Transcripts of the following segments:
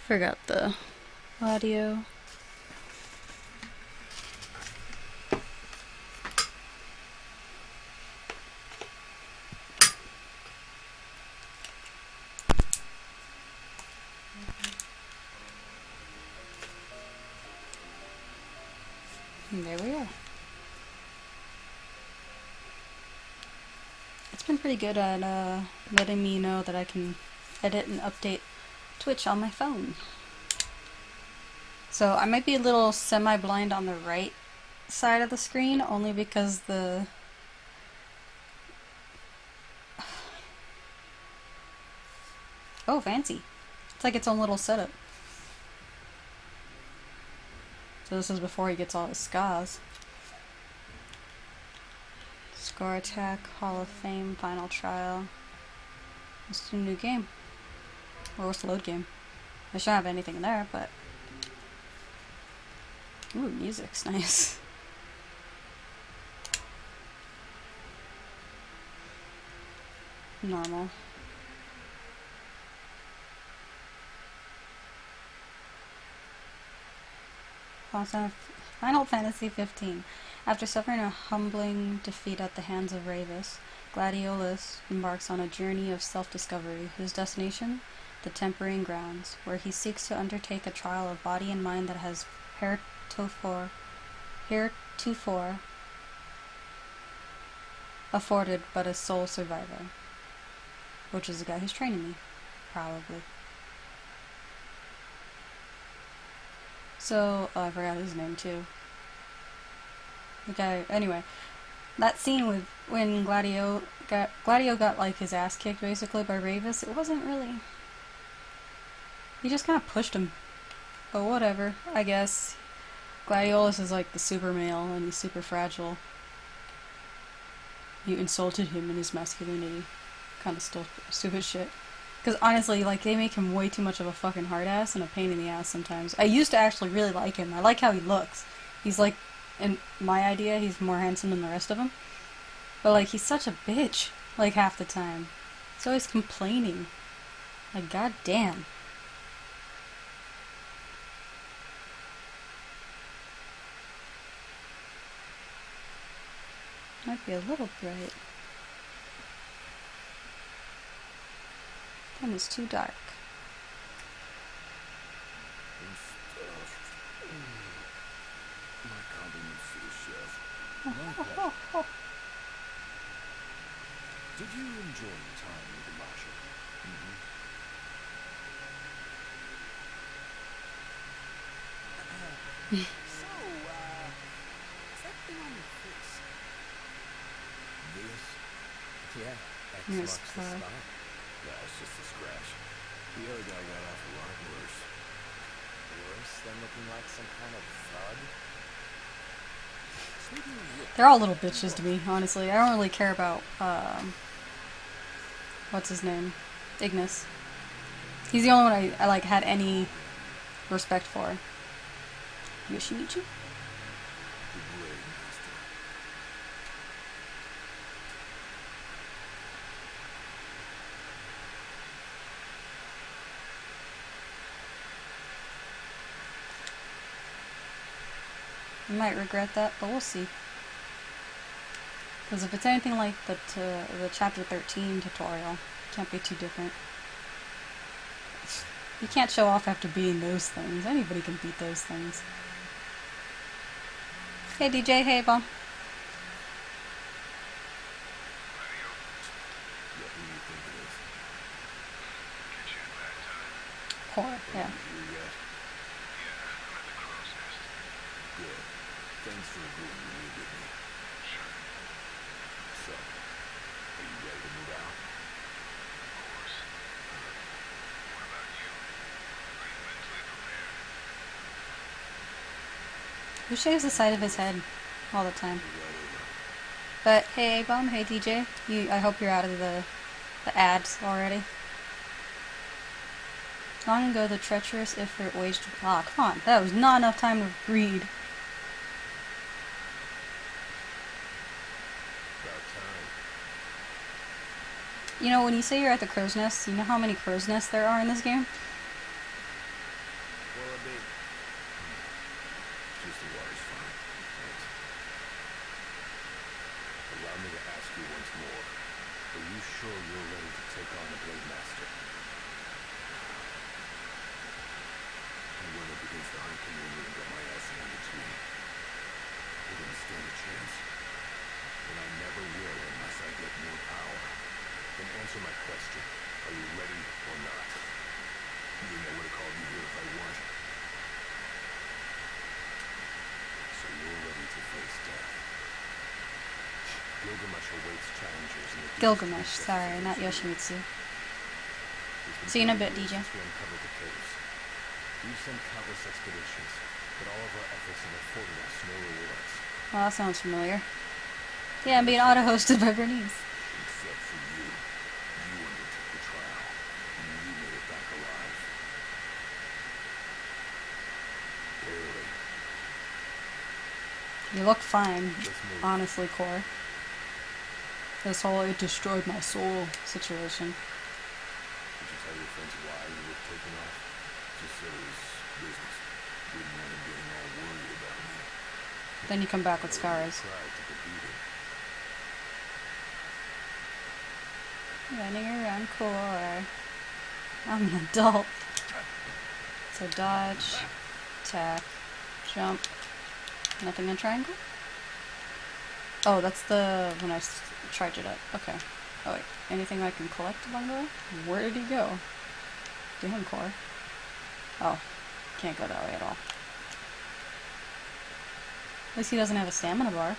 Forgot the audio. And there we are. It's been pretty good at letting me know that I can edit and update Twitch on my phone. So I might be a little semi-blind on the right side of the screen, only because the... Oh, fancy. It's like its own little setup. So this is before he gets all his scars. Score Attack, Hall of Fame, Final Trial. Let's do a new game. Or what's the load game? I shouldn't have anything in there, but... Ooh, music's nice. Normal. Final Fantasy 15. After suffering a humbling defeat at the hands of Ravus, Gladiolus embarks on a journey of self-discovery, whose destination? The Tempering Grounds, where he seeks to undertake a trial of body and mind that has heretofore afforded but a sole survivor. Which is the guy who's training me, probably. So, I forgot his name too. The guy, anyway, that scene with when Gladio got like his ass kicked basically by Ravus, it wasn't really... He just kind of pushed him. But whatever, I guess. Gladiolus is like the super male and he's super fragile. You insulted him in his masculinity. Kind of stupid shit. Because honestly, like, they make him way too much of a fucking hard ass and a pain in the ass sometimes. I used to actually really like him. I like how he looks. He's like, in my idea, he's more handsome than the rest of them. But like, he's such a bitch, like, half the time. He's always complaining. Like, goddamn. Might be a little bright. And it's too dark. My compliments to the chef. Did you enjoy your time with the Sasha? So, is that thing on your face? This? Yeah, X marks the spot. No, it's just a scratch. The other guy got off a lot worse. Worse than looking like some kind of thug? They're all little bitches to me, honestly. I don't really care about, what's his name? Ignis. He's the only one I like, had any respect for. Yoshimitsu? I might regret that, but we'll see. Because if it's anything like the Chapter 13 tutorial, it can't be too different. You can't show off after beating those things. Anybody can beat those things. Hey DJ, hey Bomb. Poor, yeah. Thanks for agreeing to meet with me. Sure. So, are you ready to move out? Of course. What about you? Are you mentally prepared? Who shaves the side of his head all the time? But hey A-Bomb, hey DJ. I hope you're out of the ads already. Long ago the treacherous Ifrit waged... Ah, come on. That was not enough time to read. You know, when you say you're at the crow's nest, you know how many crow's nests there are in this game? will it be? Just the water's fine. Thanks. Allow me to ask you once more. Are you sure you're ready to take on the Blade Master? I went up against the High Commander and got my ass handed to me. I didn't stand a chance. And I never will unless I get more power. Then answer my question. Are you ready or not? You know what I called you here if I want. So you're ready to face death. Gilgamesh awaits challengers in the Gilgamesh, sorry, not Yoshimitsu. See you in a bit, DJ. We uncovered the caves. We've sent countless expeditions, but all of our efforts have afforded us no rewards. Well, that sounds familiar. Yeah, I'm being auto-hosted by Bernice. Except for you. You undertook the trial, and you made it back alive. Barely. You look fine, honestly, Core. This whole "it destroyed my soul" situation. Did you tell your friends why you were taken off? Just said it was business. Didn't want them getting all worried about me. Then you come back with scars. Tried to defeat it. Running around Core. I'm an adult. So dodge, attack, jump. Nothing on triangle? Oh, that's the when I charge it up. Okay. Oh wait, anything I can collect along the way? Where did he go? Damn, Core. Oh, can't go that way at all. At least he doesn't have a stamina bar.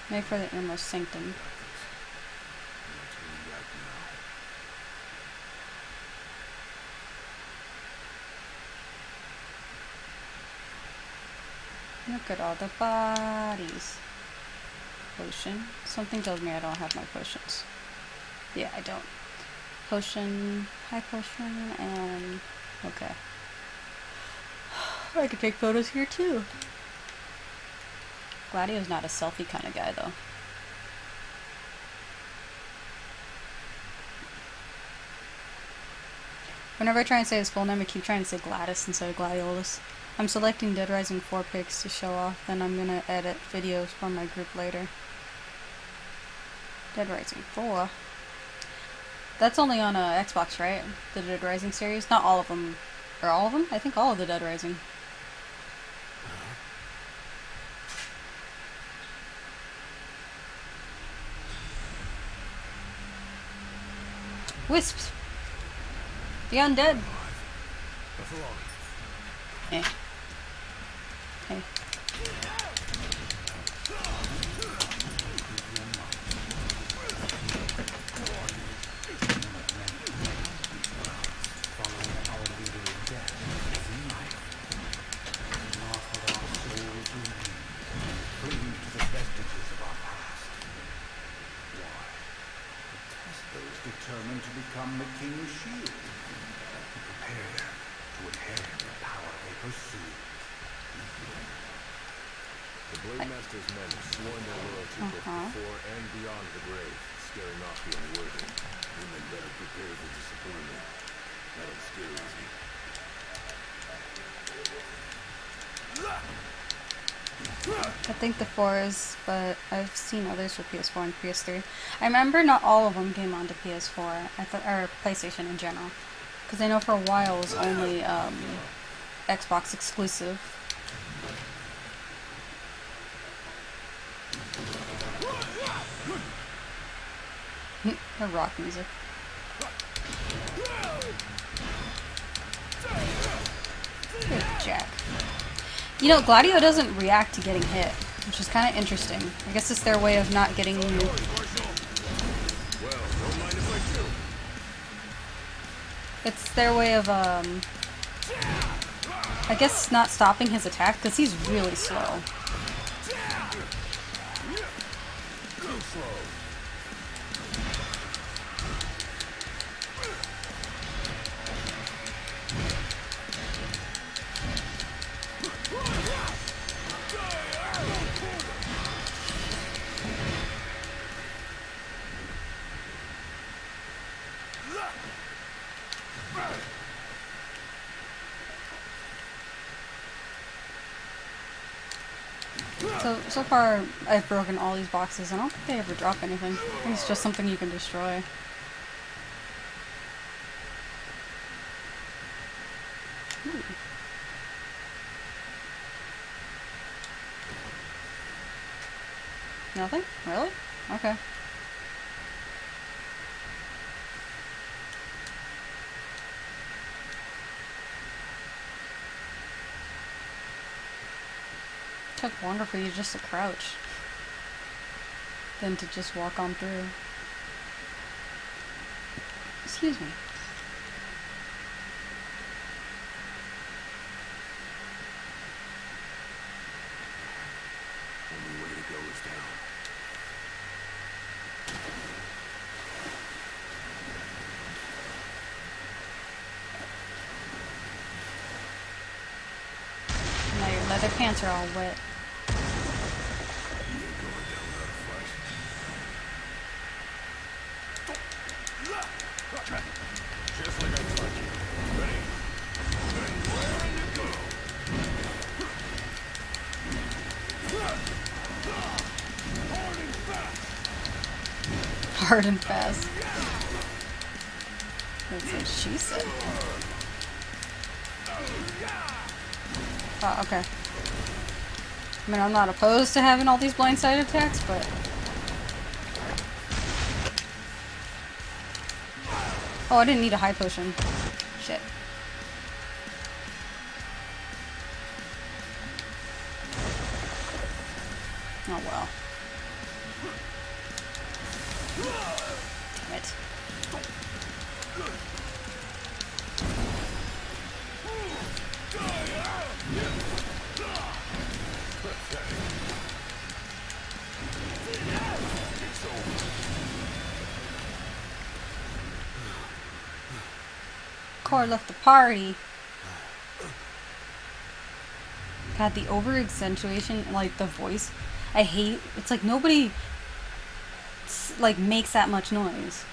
Made for the innermost sanctum. Look at all the bodies. Potion. Something tells me I don't have my potions. Yeah, I don't. Potion, high potion, and... okay. I could take photos here too. Gladio's not a selfie kind of guy, though. Whenever I try and say his full name, I keep trying to say Gladys instead of Gladiolus. I'm selecting Dead Rising 4 pics to show off, then I'm gonna edit videos from my group later. Dead Rising 4? That's only on Xbox, right? The Dead Rising series? Not all of them. Or all of them? I think all of the Dead Rising. Wisps! The undead! Eh. Hey. Determined to become the king's shield, and prepare them to inherit the power they pursue. The Blade Master's men have sworn their loyalty both before and beyond the grave, scaring off the unworthy. Then they better prepare for disappointment. That'll scare easy. I think the 4s, but I've seen others for PS4 and PS3. I remember not all of them came onto PS4, or PlayStation in general, because I know for a while it was only Xbox exclusive. The rock music. Good Jack. You know, Gladio doesn't react to getting hit, which is kind of interesting. I guess it's their way of not getting... It's their way of, I guess not stopping his attack, because he's really slow. So far, I've broken all these boxes. I don't think they ever drop anything. I think it's just something you can destroy. Nothing? Really? Okay. Took longer for you just to crouch than to just walk on through. Excuse me. Only way to go is down. Now your leather pants are all wet. He ain't going down without a fight. Just like I taught you. Ready? And raring to go. Hard and fast. Hard and fast. That's what she said. Oh, okay. I mean, I'm not opposed to having all these blindside attacks, but... Oh, I didn't need a high potion. Shit. Oh well. Damn it. Core left the party. God, the over accentuation, like the voice, I hate. It's like nobody like makes that much noise.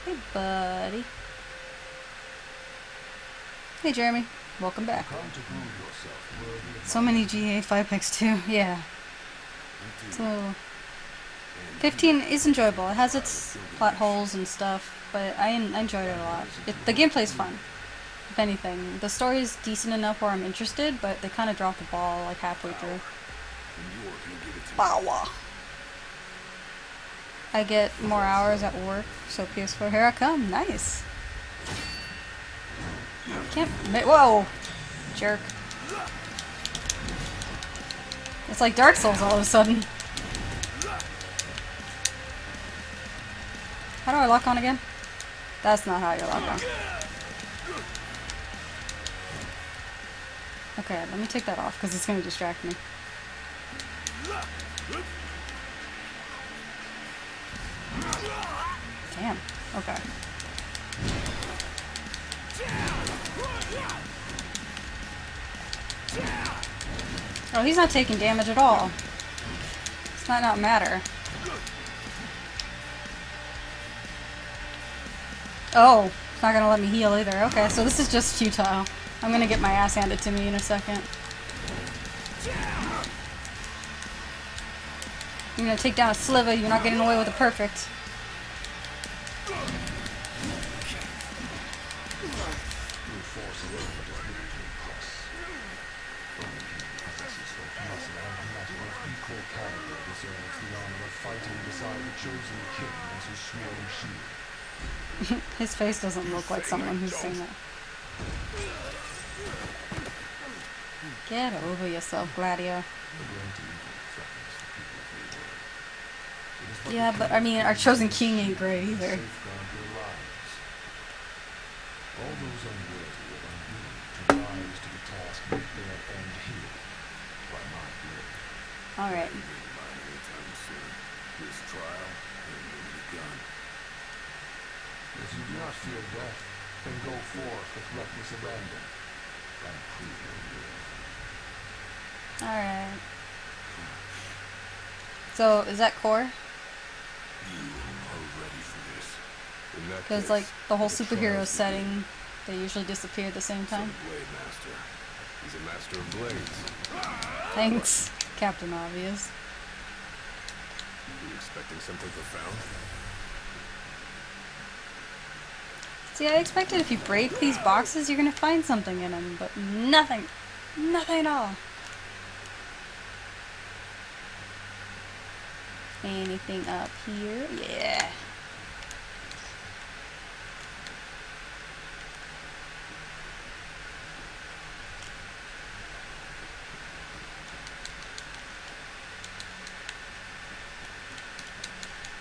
Hey, buddy. Hey, Jeremy. Welcome back. So many GA 5x2. Yeah. So 15 is enjoyable. It has its plot holes and stuff, but I enjoyed it a lot. The gameplay's fun. If anything, the story's decent enough where I'm interested, but they kind of dropped the ball like halfway through. Wow. I get more hours at work, so PS4, here I come. Nice. Can't. Whoa, jerk. It's like Dark Souls all of a sudden. How do I lock on again? That's not how you lock on. Okay, let me take that off because it's going to distract me. Damn. Okay. Oh, he's not taking damage at all. This might not matter. Oh, it's not gonna let me heal either. Okay, so this is just futile. I'm gonna get my ass handed to me in a second. I'm gonna take down a sliver. You're not getting away with a perfect. His face doesn't look like someone who's seen that. Get over yourself, Gladio. Yeah, but I mean, our chosen king ain't great either. Alright. If you do not fear death, then go forth with reckless abandon and prove your will. Alright. So, is that core? You are ready for this. Because, like, the whole superhero setting, they usually disappear at the same time. Blade Master. He's a master of blades. Thanks, Captain Obvious. Were you expecting something profound? See, I expected if you break these boxes, you're gonna find something in them, but nothing. Nothing at all. Anything up here? Yeah.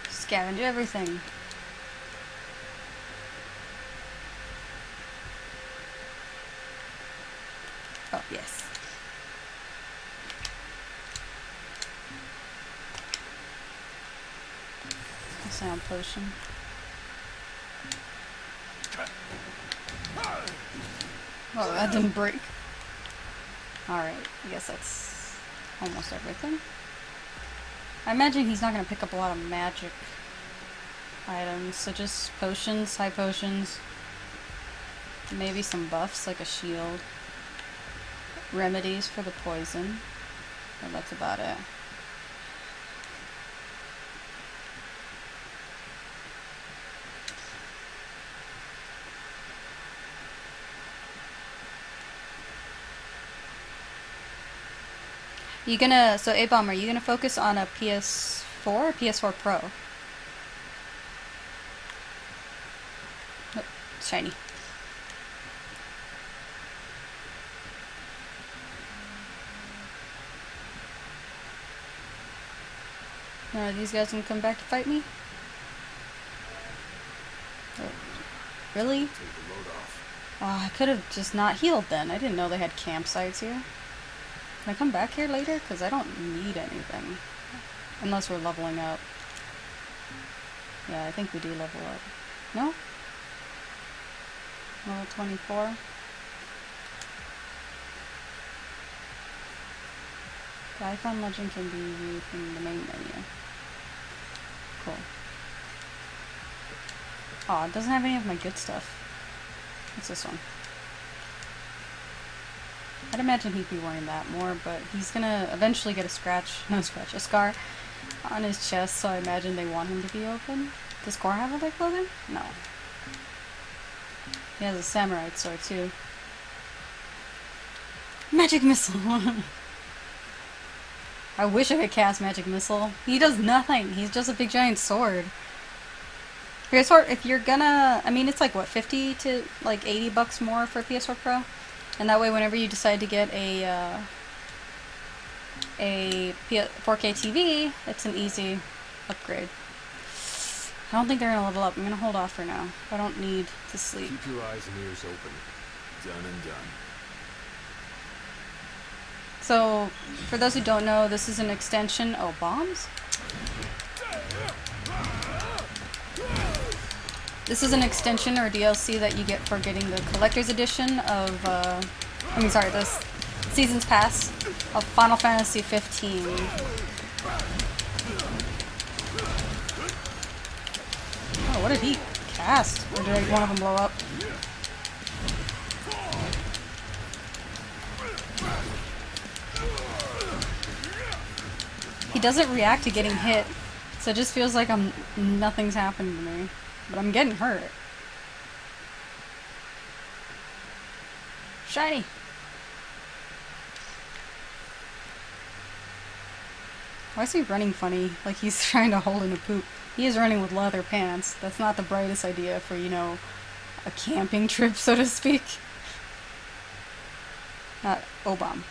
Scavenge everything. Oh, yes. A sound potion. Oh, that didn't break. Alright, I guess that's almost everything. I imagine he's not going to pick up a lot of magic items, so just potions, high potions, maybe some buffs like a shield, remedies for the poison, and that's about it. So A-Bomb, are you gonna focus on a PS4 or PS4 Pro? Oh, shiny. Now, are these guys gonna come back to fight me? Oh, really? Take the load off. Oh, I could have just not healed then. I didn't know they had campsites here. Can I come back here later? Because I don't need anything. Unless we're leveling up. Yeah, I think we do level up. No? Level 24? The icon legend can be viewed from the main menu. Cool. Aw, it doesn't have any of my good stuff. What's this one? I'd imagine he'd be wearing that more, but he's gonna eventually get a scar on his chest, so I imagine they want him to be open. Does Core have other clothing? No. He has a samurai sword too. Magic missile! I wish I could cast magic missile. He does nothing. He's just a big giant sword. PS4, if you're gonna, I mean, it's like what, 50 to like $80 more for PS4 Pro, and that way, whenever you decide to get a 4K TV, it's an easy upgrade. I don't think they're gonna level up. I'm gonna hold off for now. I don't need to sleep. Keep your eyes and ears open. Done and done. So, for those who don't know, this is an extension. Oh, bombs? This is an extension or DLC that you get for getting the collector's edition of, the Season's Pass of Final Fantasy 15. Oh, what did he cast? Or did one of them blow up? He doesn't react to getting hit, so it just feels like nothing's happened to me. But I'm getting hurt. Shiny! Why is he running funny? Like he's trying to hold in a poop. He is running with leather pants. That's not the brightest idea for, you know, a camping trip, so to speak. Not O-Bomb.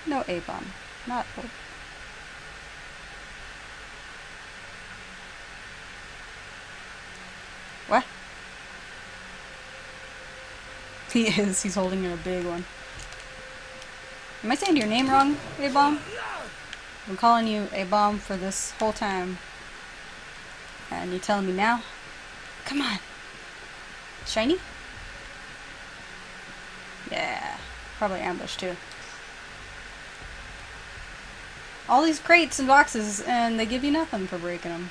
No A-Bomb. Not O. What? He is. He's holding in a big one. Am I saying your name wrong, A-Bomb? I'm calling you A-Bomb for this whole time. And you're telling me now? Come on. Shiny? Yeah. Probably ambush too. All these crates and boxes, and they give you nothing for breaking them.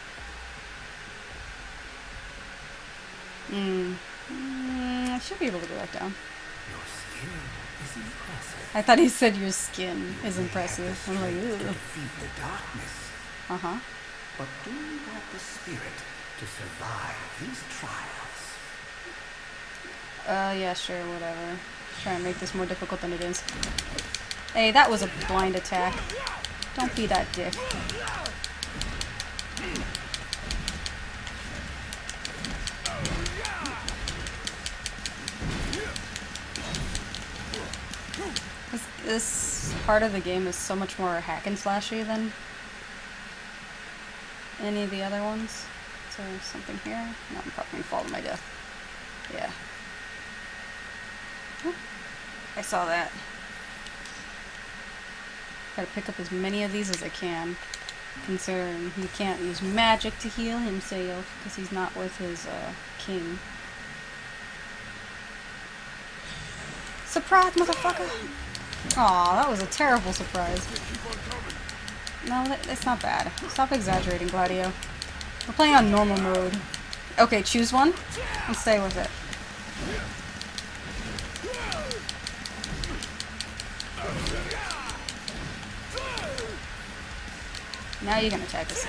I should be able to go back down. Your skin is impressive. I thought he said your skin is impressive. I'm like, To ooh. defeat the darkness. Uh-huh. But do you have the spirit to survive these trials? Yeah, sure, whatever. Try and make this more difficult than it is. Hey, that was a blind attack. Don't be that dick. This part of the game is so much more hack and slashy than any of the other ones. Is there something here? No, I'm probably gonna fall to my death. Yeah. Oh, I saw that. Gotta pick up as many of these as I can, considering he can't use magic to heal himself because he's not with his king. Surprise, motherfucker! Aw, that was a terrible surprise. No, that's not bad. Stop exaggerating, Gladio. We're playing on normal mode. Okay, choose one and stay with it. Now you can attack us.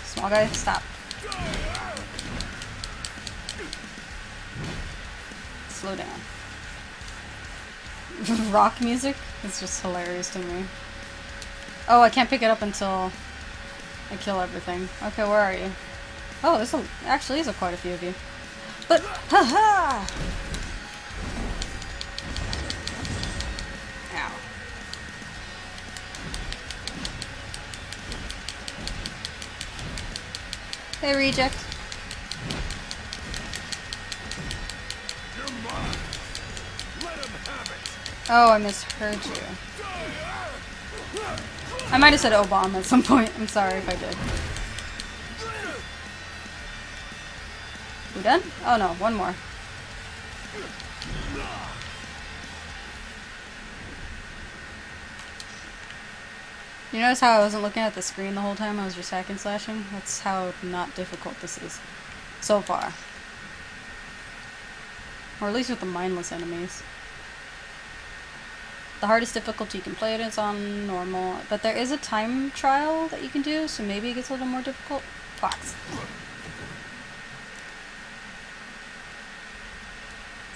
Small guy, stop. Slow down. Rock music is just hilarious to me. Oh, I can't pick it up until I kill everything. Okay, where are you? Oh, there's actually is quite a few of you. But, haha! Ow. Hey, reject. You're mine. Let him have it. Oh, I misheard you. I might have said O-bomb at some point. I'm sorry if I did. We done? Oh no, one more. You notice how I wasn't looking at the screen the whole time? I was just hack and slashing? That's how not difficult this is. So far. Or at least with the mindless enemies. The hardest difficulty you can play it is on normal, but there is a time trial that you can do, so maybe it gets a little more difficult. Fox.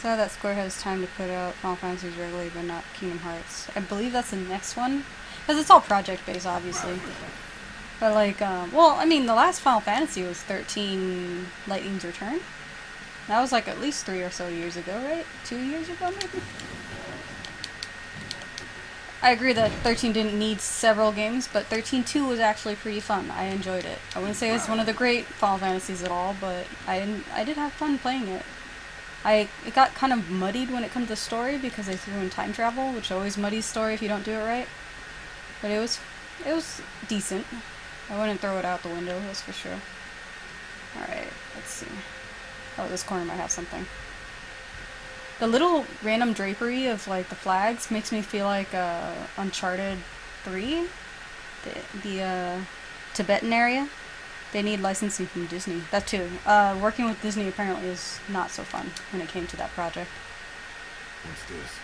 So that Square has time to put out Final Fantasy regularly, but not Kingdom Hearts. I believe that's the next one, because it's all project-based, obviously. But like, well, I mean, the last Final Fantasy was 13 Lightning's Return. That was like at least 3 or so years ago, right? 2 years ago, maybe? I agree that 13 didn't need several games, but 13-2 was actually pretty fun. I enjoyed it. I wouldn't say it's one of the great Final Fantasies at all, but I did have fun playing it. It got kind of muddied when it comes to story because they threw in time travel, which always muddies story if you don't do it right. But it was decent. I wouldn't throw it out the window, that's for sure. Alright, let's see. Oh, this corner might have something. The little random drapery of like the flags makes me feel like Uncharted 3, the Tibetan area. They need licensing from Disney. That too. Working with Disney apparently is not so fun when it came to that project. What's this?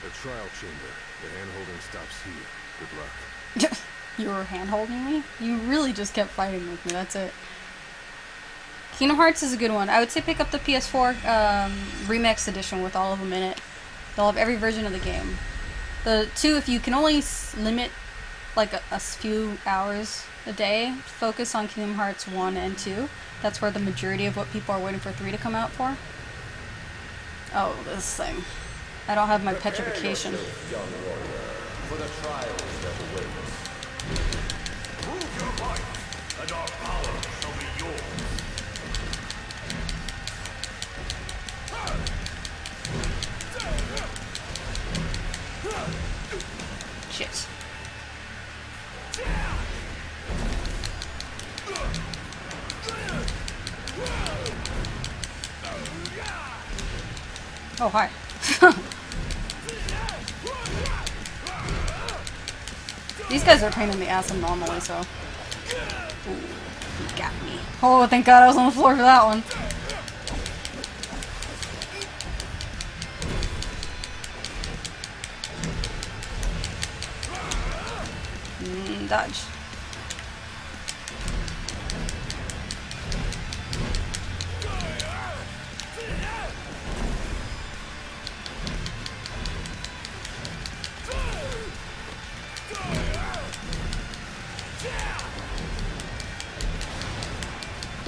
A trial chamber. The hand-holding stops here. Good luck. You were hand-holding me? You really just kept fighting with me, that's it. Kingdom Hearts is a good one. I would say pick up the PS4 Remix Edition with all of them in it. They'll have every version of the game. The two, if you can only limit like a few hours a day, focus on Kingdom Hearts 1 and 2. That's where the majority of what people are waiting for 3 to come out for. Oh, this thing. I don't have my petrification. Young warrior, for the trials that await us. Prove your might, and our power shall be yours. Shit. Oh, hi. These guys are a pain in the ass normally, so. Ooh, he got me. Oh, thank God I was on the floor for that one. Dodge.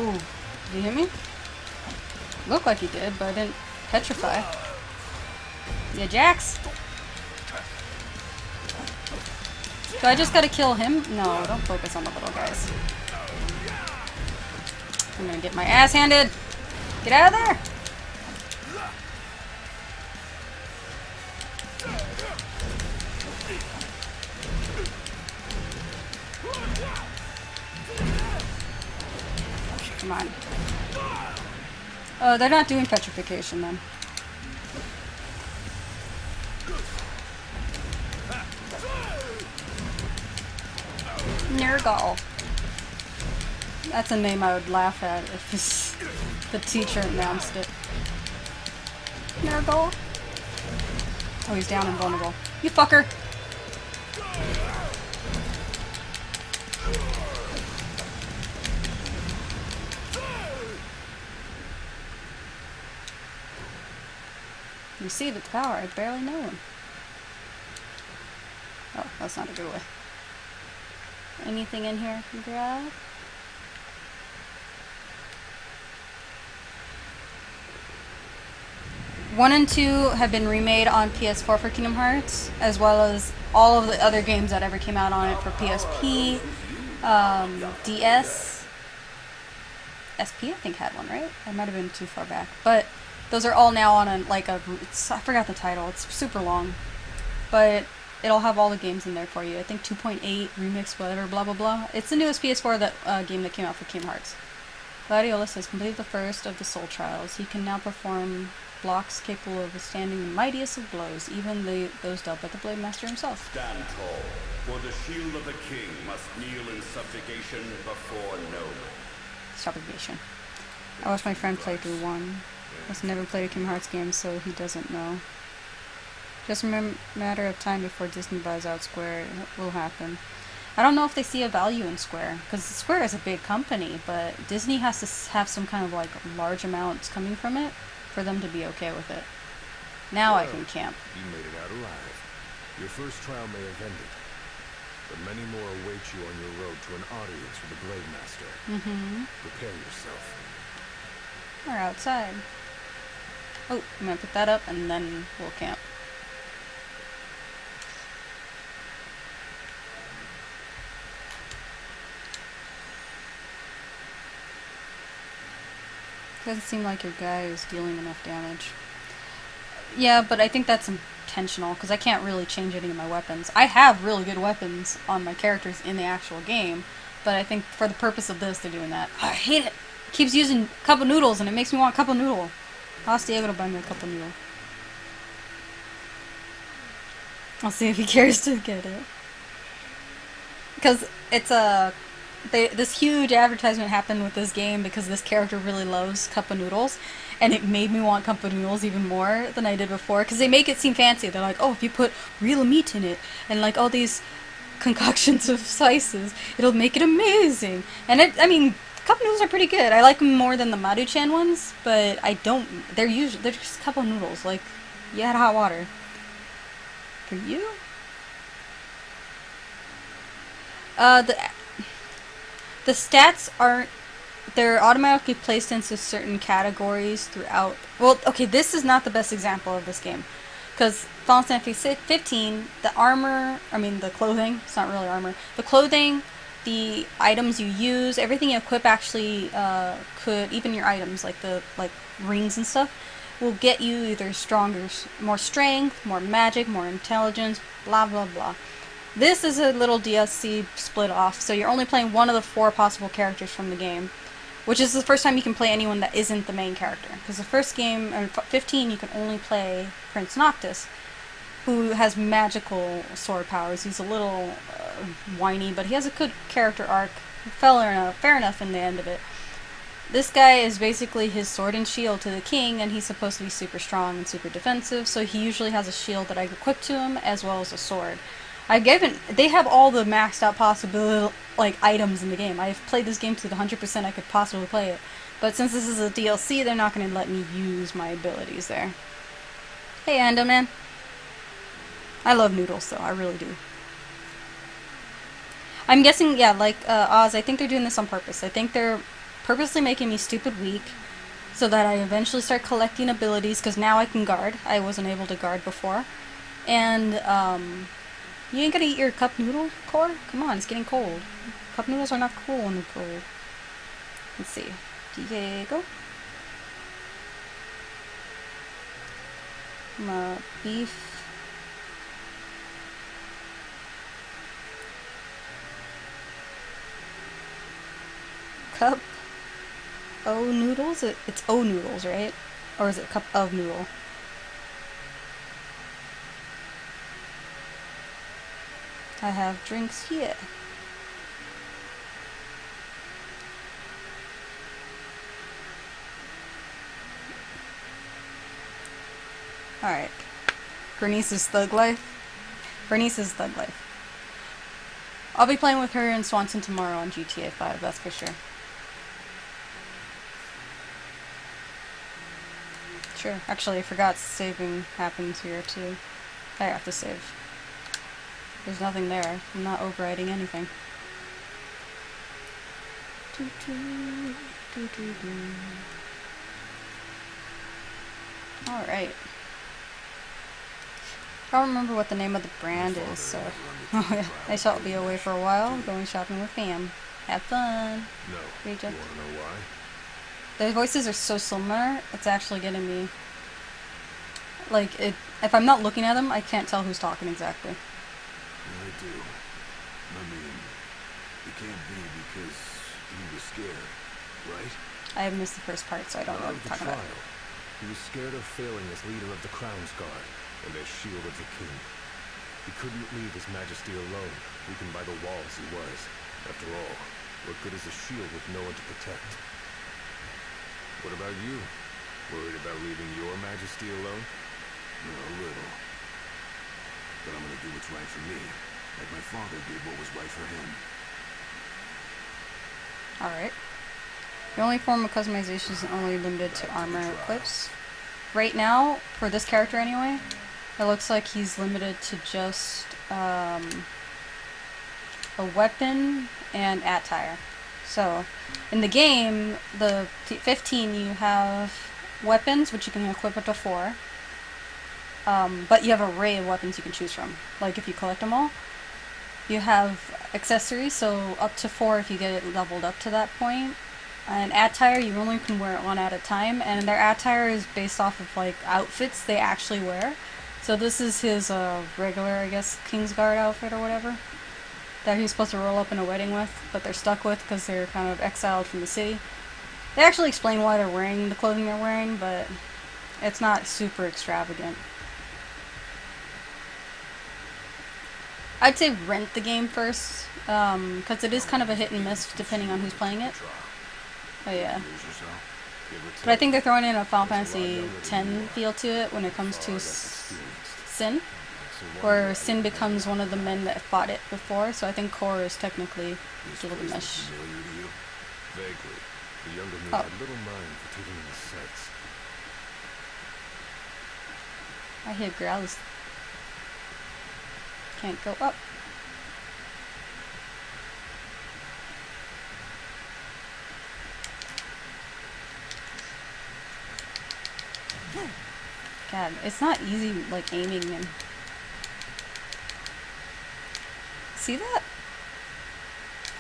Ooh, did he hit me? Looked like he did, but I didn't petrify. Yeah, Jax! So I just gotta kill him? No, don't focus on the little guys. I'm gonna get my ass handed! Get out of there! Come on. Oh, they're not doing petrification then. Nergal. That's a name I would laugh at if the teacher announced it. Nergal. Oh, he's down and vulnerable. You fucker! You see the power, I barely know him. Oh, that's not a good way. Anything in here I can grab? One and 2 have been remade on PS4 for Kingdom Hearts, as well as all of the other games that ever came out on it for PSP, DS, SP I think had one, right? I might have been too far back, but those are all now on I forgot the title, it's super long, but it'll have all the games in there for you. I think 2.8, remix, whatever, blah blah blah. It's the newest PS4 game that came out for Kingdom Hearts. Gladiolus has completed the first of the soul trials. He can now perform blocks capable of withstanding the mightiest of blows, even those dealt by the Blade Master himself. Stand tall, for the shield of the king must kneel in subjugation before no. Subjugation. I watched my friend play through one. He's never played a Kingdom Hearts game, so he doesn't know. Just a matter of time before Disney buys out Square. It will happen. I don't know if they see a value in Square, because Square is a big company, but Disney has to have some kind of large amounts coming from it for them to be okay with it. Now I can camp. You made it out alive. Your first trial may have ended, but many more await you on your road to an audience with the Blade Master. Prepare yourself. We're outside. Oh, I'm gonna put that up and then we'll camp. Doesn't seem like your guy is dealing enough damage. Yeah, but I think that's intentional, because I can't really change any of my weapons. I have really good weapons on my characters in the actual game, but I think for the purpose of this, they're doing that. I hate it! Keeps using cup of noodles, and it makes me want cup of noodle. I'll ask Diego to buy me a cup of noodle. I'll see if he cares to get it. Because it's this huge advertisement happened with this game because this character really loves cup of noodles, and it made me want cup of noodles even more than I did before, because they make it seem fancy. They're like, oh, if you put real meat in it and all these concoctions of spices, it'll make it amazing. And I mean, cup noodles are pretty good. I like them more than the Maruchan ones, but they're just cup of noodles. You had hot water. For you? The stats aren't, they're automatically placed into certain categories throughout. Well, okay, this is not the best example of this game, because Final Fantasy 15, the clothing, it's not really armor, the clothing, the items you use, everything you equip actually even your items, like rings and stuff, will get you either stronger, more strength, more magic, more intelligence, blah blah blah. This is a little DLC split off, so you're only playing one of the 4 possible characters from the game, which is the first time you can play anyone that isn't the main character. Because the first game, 15, you can only play Prince Noctis, who has magical sword powers. He's a little whiny, but he has a good character arc. Fair enough in the end of it. This guy is basically his sword and shield to the king, and he's supposed to be super strong and super defensive, so he usually has a shield that I equip to him, as well as a sword. They have all the maxed out possible like items in the game. I've played this game to the 100% I could possibly play it. But since this is a DLC, they're not going to let me use my abilities there. Hey, Enderman. I love noodles, though. I really do. I'm guessing, yeah, like Oz, I think they're doing this on purpose. I think they're purposely making me stupid weak so that I eventually start collecting abilities, because now I can guard. I wasn't able to guard before. And, you ain't gonna eat your cup noodle, Core? Come on, it's getting cold. Cup noodles are not cool in the cold. Let's see. Diego? Beef. Cup O noodles? It's O noodles, right? Or is it cup of noodle? I have drinks here. Alright. Bernice's Thug Life. Bernice's Thug Life. I'll be playing with her in Swanson tomorrow on GTA 5, that's for sure. Sure. Actually, I forgot saving happens here, too. I have to save. There's nothing there. I'm not overriding anything. Alright. I don't remember what the name of the brand is, so... Oh yeah, I shall be away for a while, going shopping with fam. Have fun! No. Reject. You wanna know why? Their voices are so similar, it's actually getting me... Like, if I'm not looking at them, I can't tell who's talking exactly. I do. I mean, it can't be because he was scared, right? I have missed the first part, so I don't know what Of you're the talking about. trial, he was scared of failing as leader of the Crown's Guard and as shield of the king. He couldn't leave His Majesty alone, weakened by the walls he was. After all, what good is a shield with no one to protect? What about you? Worried about leaving your Majesty alone? A little. But I'm gonna do what's right for me, like my father did what was right for him. Alright. The only form of customization is only limited to armor equips. Right now, for this character anyway, it looks like he's limited to just a weapon and attire. So, in the game, the 15, you have weapons, which you can equip up to 4. But you have an array of weapons you can choose from, like if you collect them all. You have accessories, so up to 4 if you get it leveled up to that point. And attire, you only can wear it one at a time, and their attire is based off of like outfits they actually wear. So this is his regular, I guess, Kingsguard outfit or whatever that he's supposed to roll up in a wedding with, but they're stuck with because they're kind of exiled from the city. They actually explain why they're wearing the clothing they're wearing, but it's not super extravagant. I'd say rent the game first, because it is kind of a hit and miss depending on who's playing it. Oh yeah. But I think they're throwing in a Final Fantasy X feel to it when it comes to Sin, where Sin becomes one of the men that fought it before, so I think Core is technically Gilgamesh. Vaguely. The younger me Oh. had little mind for taking in the sights. I hear growls. Can't go up. God, it's not easy, like, aiming and... See that?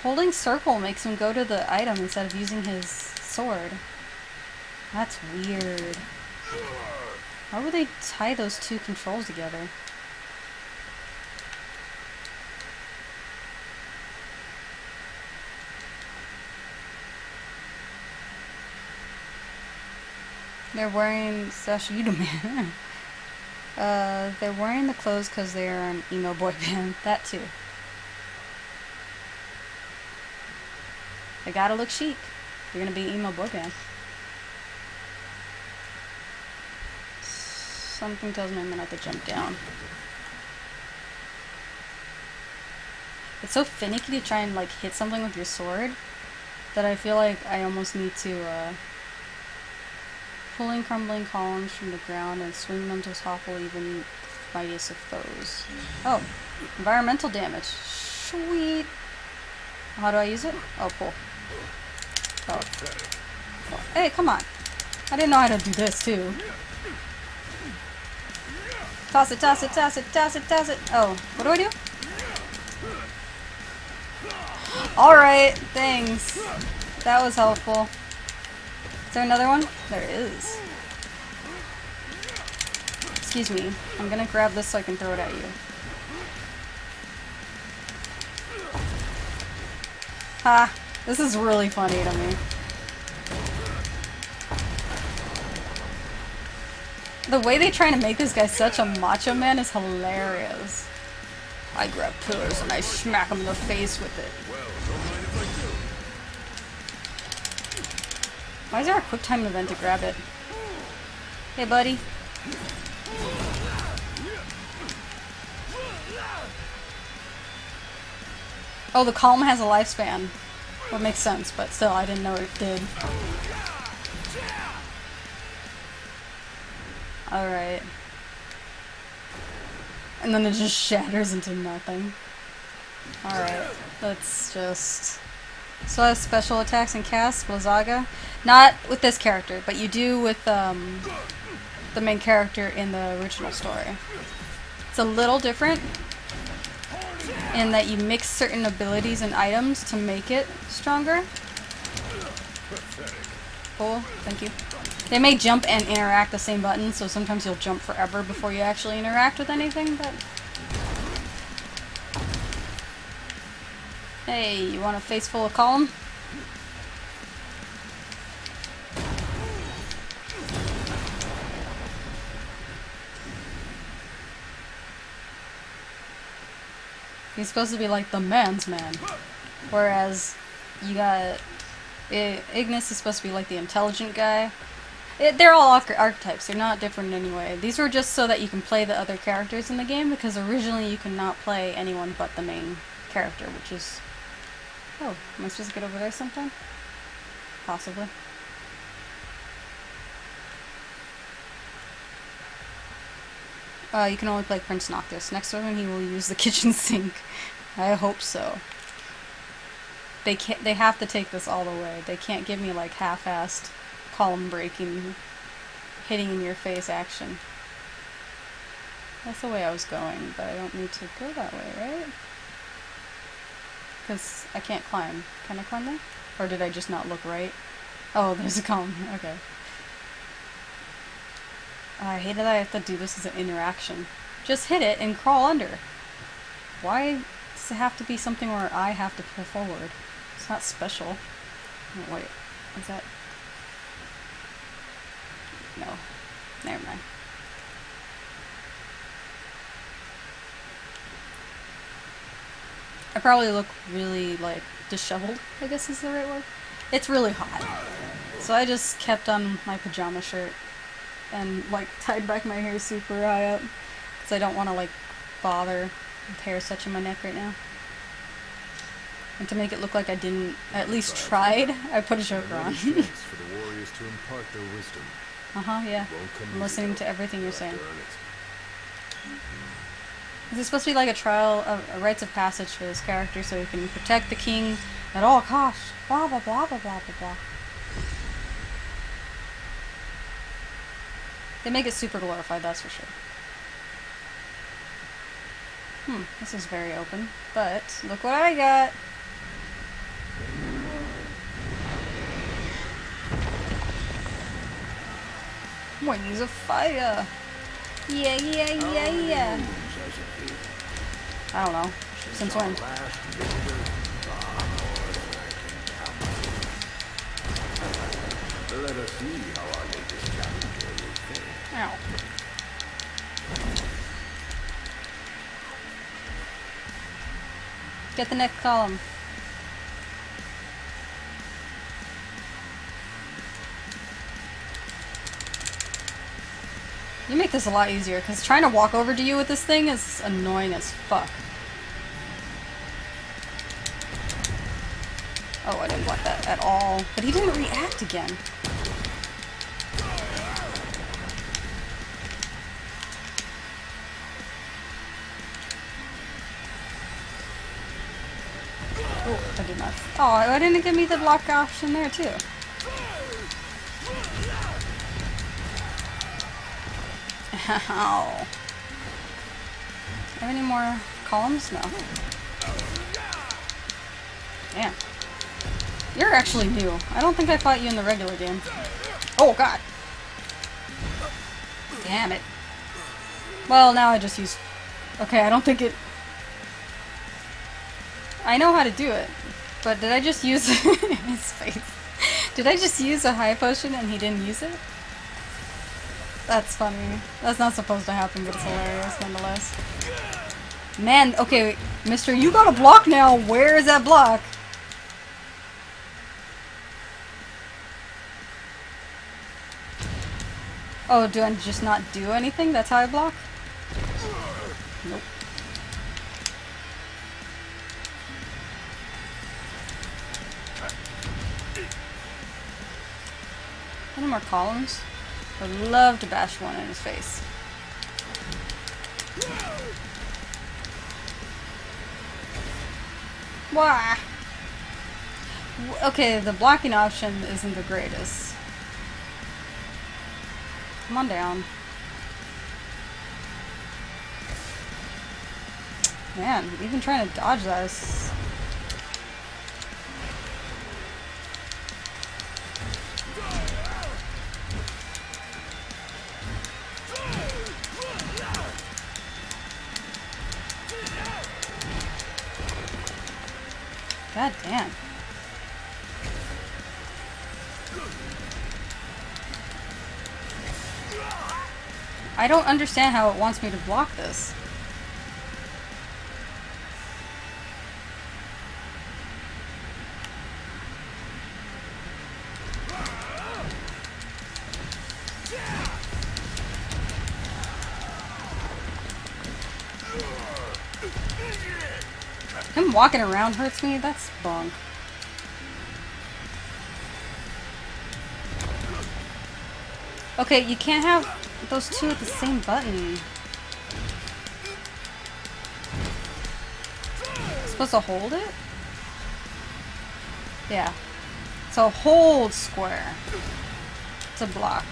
Holding circle makes him go to the item instead of using his sword. That's weird. Why would they tie those two controls together? They're wearing Sasha, you the man. They're wearing the clothes because they're an emo boy band. That too. They gotta look chic. They're gonna be an emo boy band. Something tells me I'm gonna have to jump down. It's so finicky to try and like hit something with your sword that I feel like I almost need to pulling crumbling columns from the ground and swing them to topple even mightiest of foes. Oh, environmental damage. Sweet. How do I use it? Oh, pull. Oh. Hey, come on. I didn't know how to do this too. Toss it, toss it, toss it, toss it, toss it. Oh, what do I do? Alright, thanks. That was helpful. Is there another one? There is. Excuse me. I'm gonna grab this so I can throw it at you. Ha! This is really funny to me. The way they try to make this guy such a macho man is hilarious. I grab pillars and I smack him in the face with it. Why is there a quick time event to grab it? Hey, buddy. Oh, the column has a lifespan. Well, it makes sense, but still, I didn't know it did. Alright. And then it just shatters into nothing. Alright, let's just... So I have special attacks and casts, Blizzaga. Not with this character, but you do with the main character in the original story. It's a little different in that you mix certain abilities and items to make it stronger. Cool, thank you. They may jump and interact the same button, so sometimes you'll jump forever before you actually interact with anything, but... Hey, you want a face full of column? He's supposed to be like the man's man, whereas you got Ignis is supposed to be like the intelligent guy. They're all archetypes. They're not different in any way. These were just so that you can play the other characters in the game, because originally you could not play anyone but the main character, which is... Oh, am I supposed to get over there sometime? Possibly. You can only play Prince Noctis. Next time he will use the kitchen sink. I hope so. They can't. They have to take this all the way. They can't give me like half-assed column breaking, hitting in your face action. That's the way I was going, but I don't need to go that way, right? Because I can't climb. Can I climb there? Or did I just not look right? Oh, there's a column. Okay. I hate that I have to do this as an interaction. Just hit it and crawl under. Why does it have to be something where I have to pull forward? It's not special. Oh, wait. Is that... No. Never mind. I probably look really, like, disheveled, I guess is the right word. It's really hot. So I just kept on my pajama shirt and, like, tied back my hair super high up. Because I don't want to, like, bother with hair such in my neck right now. And to make it look like I didn't, at least tried, I put a choker on. For the warriors to impart their wisdom. Yeah. I'm listening to everything you're saying. Is it supposed to be like a trial of a rites of passage for this character so he can protect the king at all costs? Blah blah blah blah blah blah blah. They make it super glorified, that's for sure. This is very open, but look what I got! Wings of fire! Yeah, yeah, yeah, yeah! I don't know. Since when? Let us see how our latest challenger will fare. Ow. Get the next column. You make this a lot easier, because trying to walk over to you with this thing is annoying as fuck. Oh, I didn't block that at all. But he didn't react again. Oh, I did not. Oh, why didn't it give me the block option there too? Ow. Have any more columns? No. Damn. You're actually new. I don't think I fought you in the regular game. Oh god. Damn it. Well, now I just use... Okay, I don't think it... I know how to do it. But did I just use... his face. Did I just use a high potion and he didn't use it? That's funny. That's not supposed to happen, but it's hilarious nonetheless. Man, okay, wait. Mister, you got a block now. Where is that block? Oh, do I just not do anything? That's how I block? Nope. Any more columns? I'd love to bash one in his face. Why? Okay, the blocking option isn't the greatest. Come on down. Man, even trying to dodge that is... God damn. I don't understand how it wants me to block this. Him walking around hurts me? That's bunk. Okay, you can't have those two at the same button. Supposed to hold it? Yeah. So hold square to block.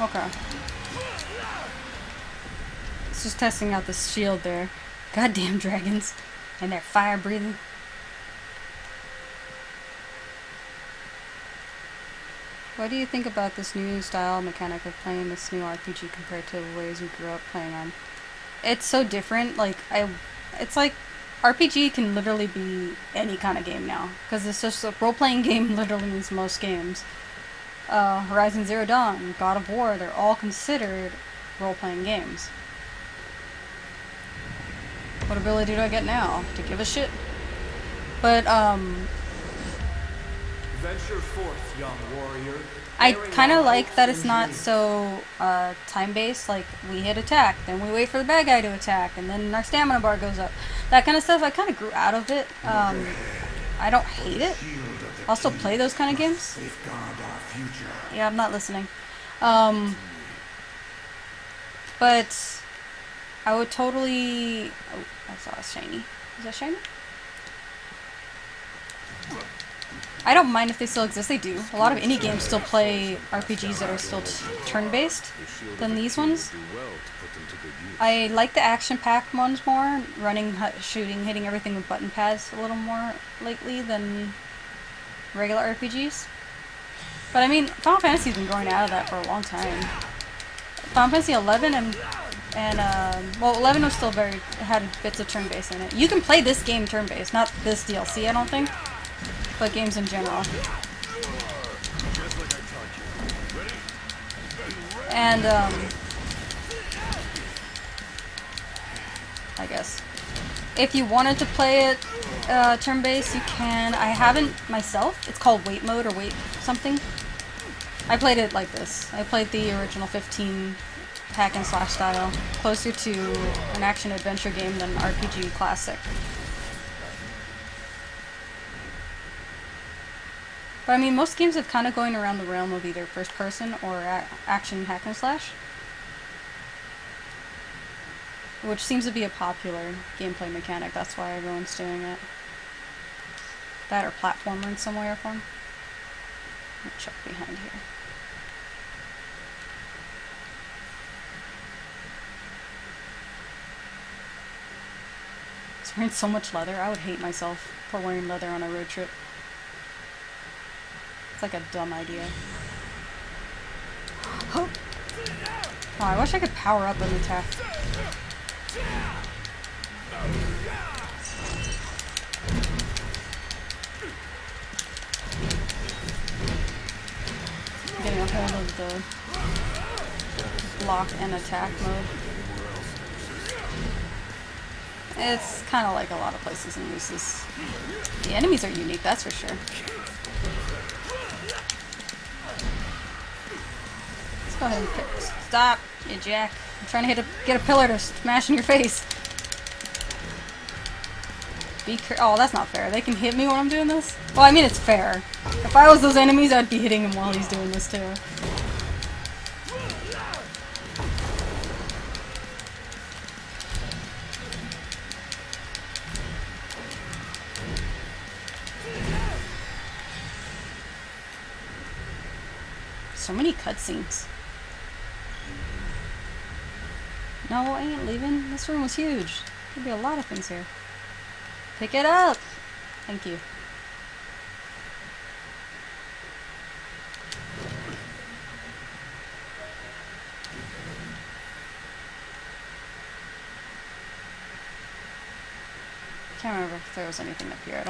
Okay. It's just testing out this shield there. Goddamn dragons. And their fire breathing. What do you think about this new style mechanic of playing this new RPG compared to the ways we grew up playing on? It's so different. Like, it's like RPG can literally be any kind of game now. Because it's just a role-playing game literally means most games. Horizon Zero Dawn, God of War, they're all considered role-playing games. What ability do I get now? To give a shit? But, Venture forth, young warrior. I kind of like that it's not so, time-based, like, we hit attack, then we wait for the bad guy to attack, and then our stamina bar goes up. That kind of stuff, I kind of grew out of it. I don't hate it. I'll still play those kind of games. Safeguard our future. Yeah, I'm not listening. But I would totally... Oh, I saw a shiny. Is that shiny? I don't mind if they still exist. They do. A lot of indie games still play RPGs that are still turn-based than these ones. I like the action-packed ones more. Running, shooting, hitting everything with button pads a little more lately than regular RPGs. But I mean, Final Fantasy's been growing out of that for a long time. Final Fantasy 11 and well, 11 was still had bits of turn-based in it. You can play this game turn-based, not this DLC, I don't think, but games in general. And, I guess. If you wanted to play it turn-based, you can. I haven't myself. It's called wait mode or wait something. I played it like this. I played the original 15 hack and slash style, closer to an action-adventure game than an RPG classic. But I mean, most games have kind of going around the realm of either first-person or action hack and slash, which seems to be a popular gameplay mechanic. That's why everyone's doing it. That or platformer in some way or form. Let me check behind here. It's wearing so much leather. I would hate myself for wearing leather on a road trip. It's like a dumb idea. Oh, I wish I could power up an attack. Getting a hold of the block and attack mode. It's kind of like a lot of places in Lucis. The enemies are unique, that's for sure. Let's go ahead and pick. Stop, you jack. I'm trying to get a pillar to smash in your face. Oh, that's not fair. They can hit me when I'm doing this? Well, I mean, it's fair. If I was those enemies, I'd be hitting him while he's doing this, too. So many cutscenes. No, I ain't leaving. This room was huge. There'd be a lot of things here. Pick it up! Thank you. Can't remember if there was anything up here.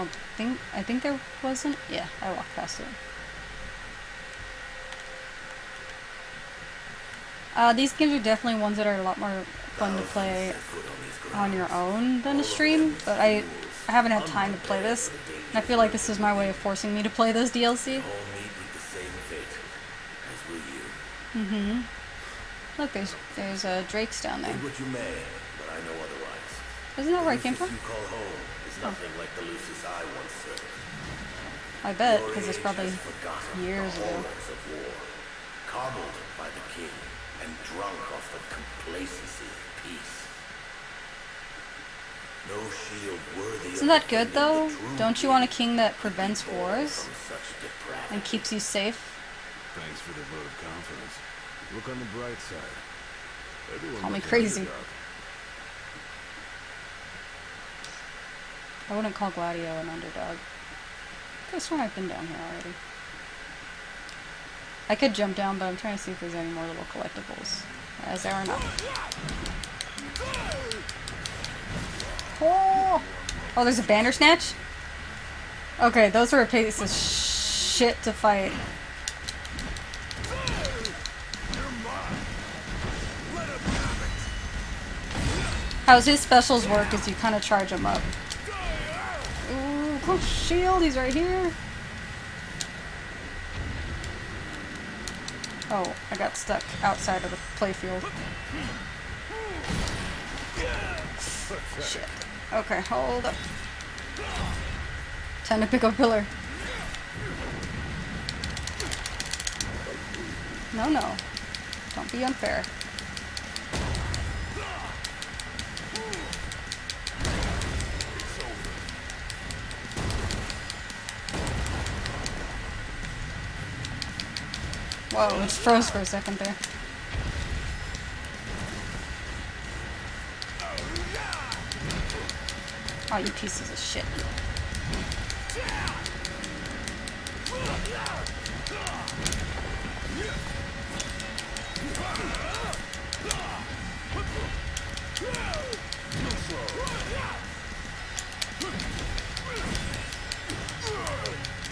I think there wasn't. Yeah, I walked past it. These games are definitely ones that are a lot more fun to play on your own than to stream, but I haven't had time to play this, and I feel like this is my way of forcing me to play this DLC. Mm-hmm. Look, there's Drake's down there. What you may, but I know otherwise. Isn't that where I came from? You call home is nothing like the Lucis I once served. I bet, because it's probably years ago. Of war, coddled by the king, and drunk off the complacency of peace. No shield worthy. Isn't that good, though? Don't you want a king that prevents wars and keeps you safe? Thanks for the vote of confidence. Look on the bright side. Everyone Call me loves an crazy. underdog. I wouldn't call Gladio an underdog. I could have sworn I've been down here already. I could jump down, but I'm trying to see if there's any more little collectibles. As there are not. Oh! Oh, there's a Bandersnatch? Okay, those were a piece of shit to fight. How his specials work is you kind of charge him up. Ooh, oh, shield, he's right here. Oh, I got stuck outside of the playfield. Shit. Okay, hold up. Time to pick up a pillar. No, no. Don't be unfair. Whoa, it froze for a second there. Oh, you pieces of shit.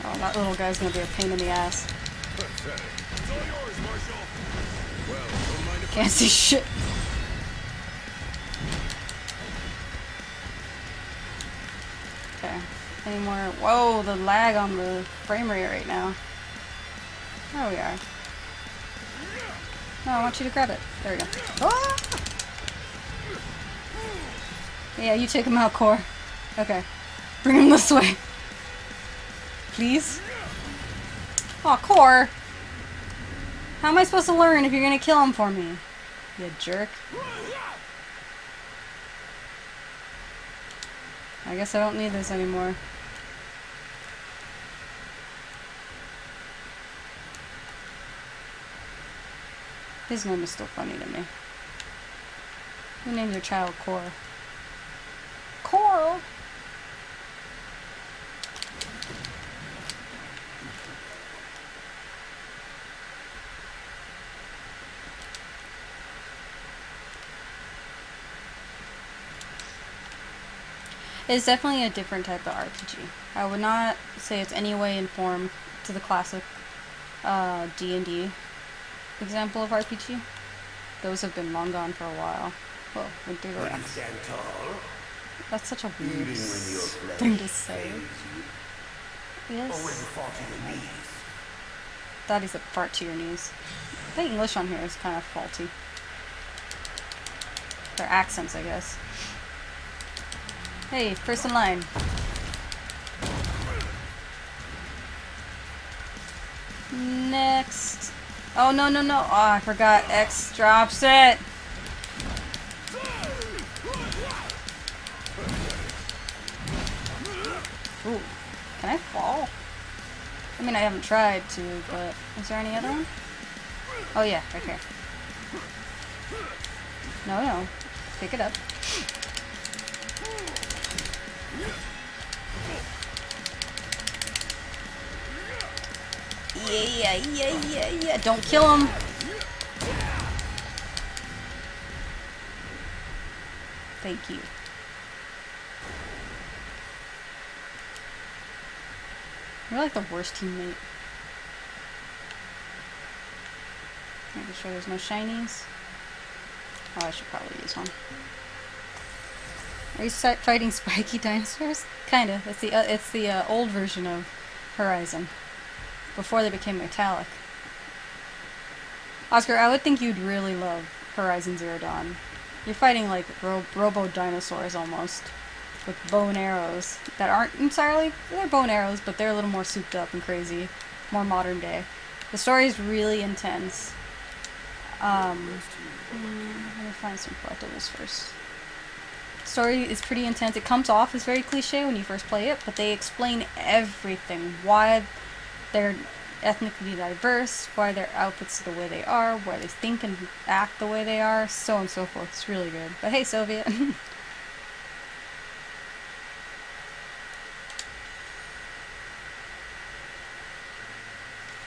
Oh, that little guy's gonna be a pain in the ass. Pathetic. It's all yours, Marshal. Well, Can't see shit. Okay. Any more? Whoa, the lag on the frame rate right now. There we are. No, I want you to grab it. There we go. Ah! Yeah, you take him out, Core. Okay. Bring him this way. Please? Aw, Core! How am I supposed to learn if you're gonna kill him for me? You jerk. I guess I don't need this anymore. His name is still funny to me. Who named your child Core? Core! It's definitely a different type of RPG. I would not say it's any way informed to the classic D&D example of RPG. Those have been long gone for a while. Whoa, went through the But you rocks. stand tall, That's such a even weird when your flesh thing to say. fails you. Or when you Yes. fall to your knees. That is a fart to your knees. The English on here is kind of faulty. Their accents, I guess. Hey, first in line. Next. Oh, no, no, no. Oh, I forgot. X drops it. Ooh. Can I fall? I mean, I haven't tried to, but is there any other one? Oh, yeah, right here. No, no. Pick it up. Yeah, yeah, yeah, yeah. Don't kill him. Thank you. You're like the worst teammate. Making sure there's no shinies. Oh, I should probably use one. Are you fighting spiky dinosaurs? Kinda. It's the old version of Horizon. Before they became metallic. Oscar, I would think you'd really love Horizon Zero Dawn. You're fighting like robo dinosaurs almost. With bow and arrows that aren't entirely, they're bow and arrows, but they're a little more souped up and crazy. More modern day. The story is really intense. Let me find some collectibles first. Story is pretty intense. It comes off as very cliche when you first play it, but they explain everything. Why they're ethnically diverse, why their outfits are the way they are, why they think and act the way they are, so on and so forth. It's really good. But hey, Soviet.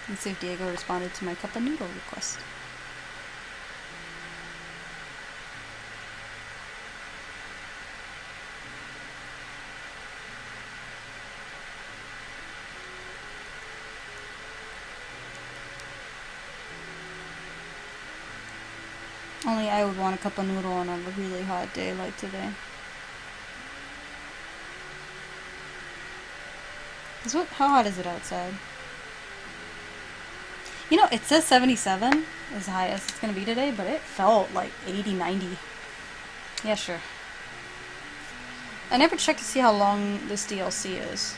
Let's see if Diego responded to my cup of noodle request. Only I would want a cup of noodle on a really hot day like today. How hot is it outside? You know, it says 77 is the highest it's going to be today, but it felt like 80, 90. Yeah, sure. I never checked to see how long this DLC is.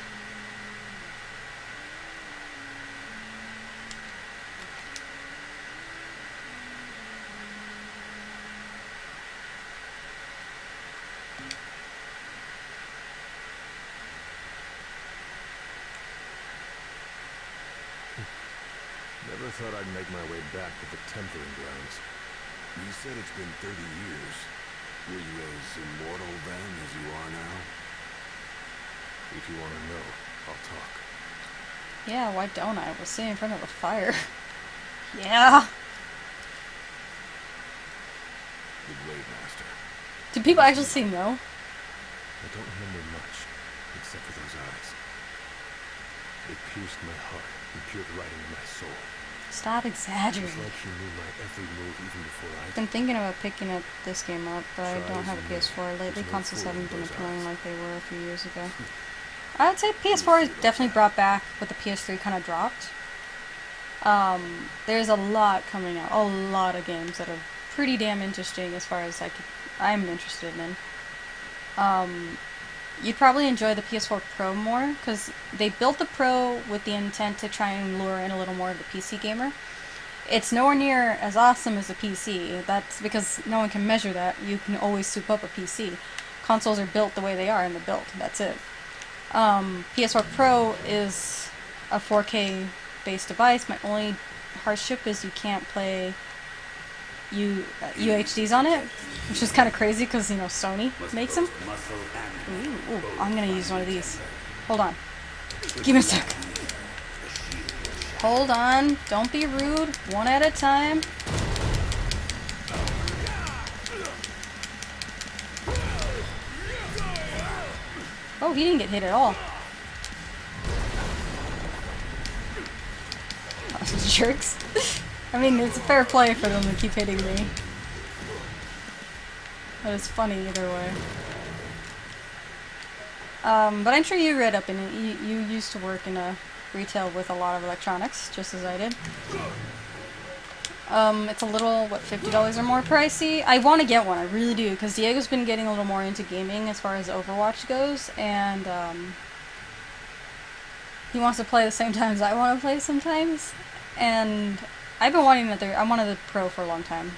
Never thought I'd make my way back to the tempering grounds. You said it's been 30 years. Were you as immortal then as you are now? If you want to know, I'll talk. Yeah, why don't I? We'll sit in front of a fire. Yeah! The Blade Master. Do people actually say no? I don't remember much, except for those eyes. They pierced my heart and peered right into my soul. Stop exaggerating. It's like she knew my every move even before I I've been thinking about picking up this game up, but I don't have a PS4. Lately, There's no consoles fooling haven't been those appealing eyes. like they were a few years ago. I would say PS4 is definitely brought back what the PS3 kind of dropped. There's a lot coming out, a lot of games that are pretty damn interesting as far as I'm interested in. You'd probably enjoy the PS4 Pro more, because they built the Pro with the intent to try and lure in a little more of the PC gamer. It's nowhere near as awesome as a PC. That's because no one can measure that. You can always soup up a PC. Consoles are built the way they are, and they're built. That's it. PS4 Pro is a 4K based device. My only hardship is you can't play UHDs on it, which is kind of crazy because, you know, Sony makes them. Ooh, I'm gonna use one of these. Hold on. Give me a sec. Hold on. Don't be rude. One at a time. Oh, he didn't get hit at all. Jerks. I mean, it's a fair play for them to keep hitting me. But it's funny either way. But I'm sure you read up in it. You used to work in a retail with a lot of electronics, just as I did. It's a little, what, $50 or more pricey? I want to get one, I really do, because Diego's been getting a little more into gaming as far as Overwatch goes, and he wants to play the same times I want to play sometimes, and I've been wanting I wanted the Pro for a long time.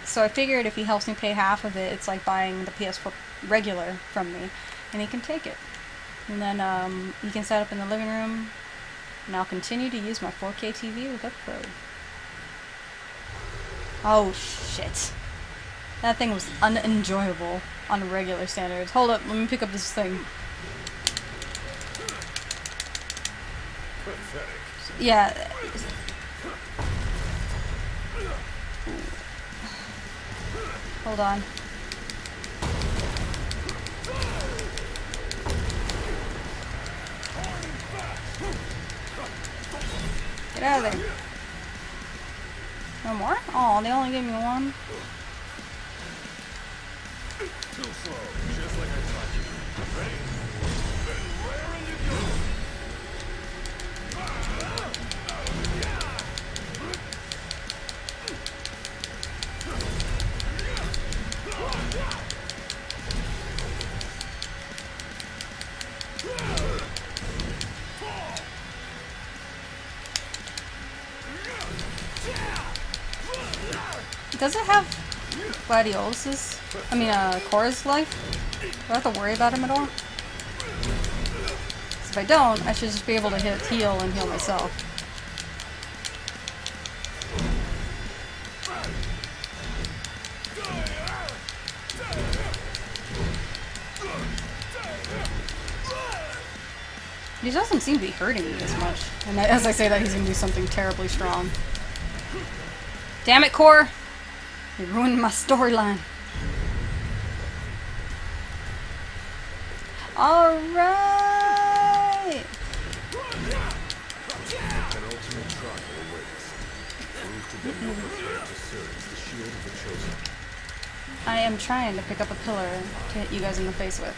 So I figured if he helps me pay half of it, it's like buying the PS4 regular from me, and he can take it. And then he can set up in the living room, and I'll continue to use my 4K TV with a Pro. Oh shit. That thing was unenjoyable on regular standards. Hold up, let me pick up this thing. Yeah. Hold on. Get out of there. No more? Oh, they only gave me one. Too slow, just like I thought you. Ready? Then raring to go. Does it have Gladiolus'? Cora's life? Do I have to worry about him at all? 'Cause if I don't, I should just be able to heal and heal myself. He doesn't seem to be hurting me as much. And as I say that, he's gonna do something terribly strong. Damn it, Core! You ruined my storyline. Alright! An ultimate trial awaits. Prove to them your prepared to serve as the shield of the chosen. I am trying to pick up a pillar to hit you guys in the face with.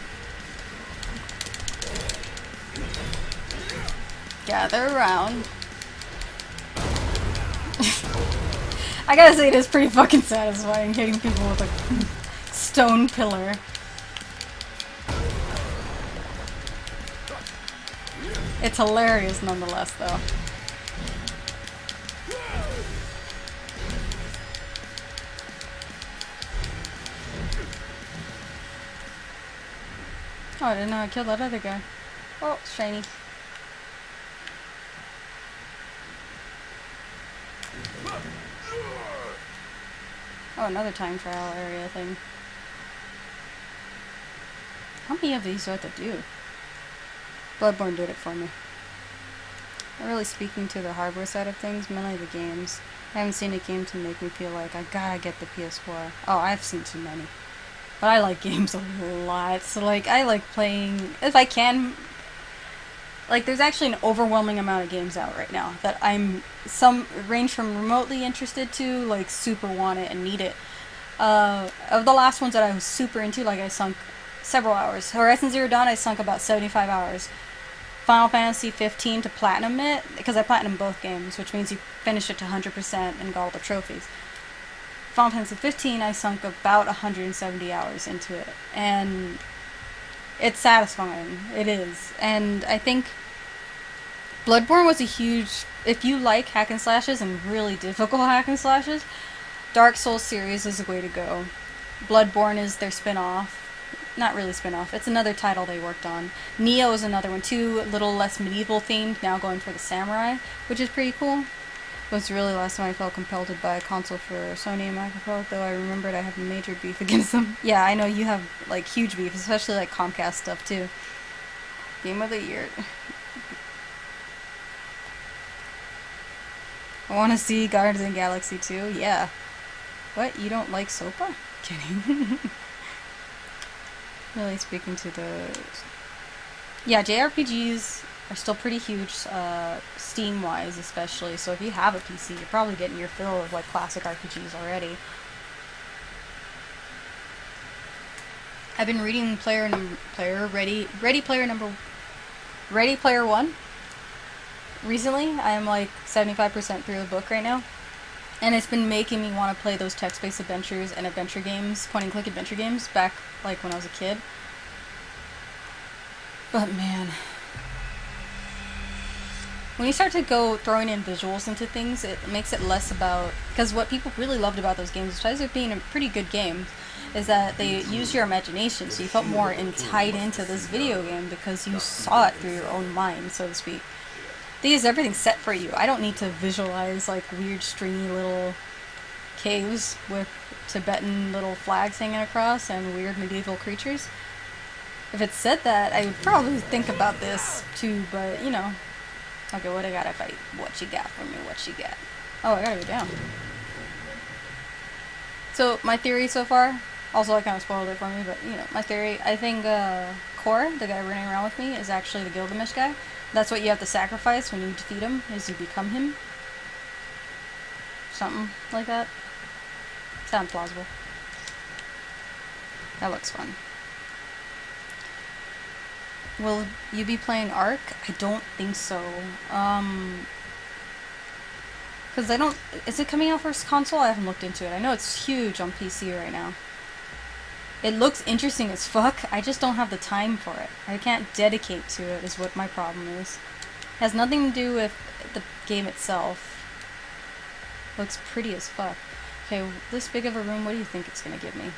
Gather around. I gotta say, it is pretty fucking satisfying hitting people with a stone pillar. It's hilarious nonetheless, though. Oh, I didn't know I killed that other guy. Oh, shiny. Oh, another time trial area thing. How many of these do I have to do? Bloodborne did it for me. Not really speaking to the hardware side of things, mainly the games. I haven't seen a game to make me feel like I gotta get the PS4. Oh, I've seen too many. But I like games a lot. So, like, I like playing... If I can... like there's actually an overwhelming amount of games out right now that some range from remotely interested to like super want it and need it. Of the last ones that I was super into, like I sunk several hours. Horizon Zero Dawn I sunk about 75 hours. Final Fantasy 15 to platinum it, because I platinum both games, which means you finish it to 100% and got all the trophies. Final Fantasy 15 I sunk about 170 hours into it, and it's satisfying. It is. And I think Bloodborne was a huge... If you like hack and slashes and really difficult hack and slashes, Dark Souls series is a way to go. Bloodborne is their spin-off. Not really spin-off. It's another title they worked on. Neo is another one too, a little less medieval themed, now going for the samurai, which is pretty cool. It was really the last time I felt compelled to buy a console for Sony and Microsoft, though I remembered I have major beef against them. Yeah, I know you have like huge beef, especially like Comcast stuff too. Game of the year. I want to see Guardians of the Galaxy 2. Yeah. What? You don't like SOPA? Kidding. Really speaking to the... Yeah, JRPGs are still pretty huge, Steam-wise especially, so if you have a PC, you're probably getting your fill of, like, classic RPGs already. I've been reading Ready Player One. Recently, I am, like, 75% through the book right now. And it's been making me want to play those text-based adventures and adventure games, point-and-click adventure games, back, like, when I was a kid. But, man... When you start to go throwing in visuals into things, it makes it less about... Because what people really loved about those games, besides it being a pretty good game, is that they used your imagination, so you felt more tied into this video game because you saw it through your own mind, so to speak. These everything's set for you. I don't need to visualize like weird stringy little caves with Tibetan little flags hanging across and weird medieval creatures. If it said that, I would probably think about this too, but you know. Okay, what I gotta fight? What you got for me? What you got? Oh, I gotta go down. So, my theory so far, also I kind of spoiled it for me, but you know, my theory, I think Core, the guy running around with me, is actually the Gilgamesh guy. That's what you have to sacrifice when you defeat him, is you become him. Something like that. Sounds plausible. That looks fun. Will you be playing Ark? I don't think so. Because I don't... Is it coming out for console? I haven't looked into it. I know it's huge on PC right now. It looks interesting as fuck. I just don't have the time for it. I can't dedicate to it is what my problem is. It has nothing to do with the game itself. Looks pretty as fuck. Okay, this big of a room, what do you think it's gonna give me?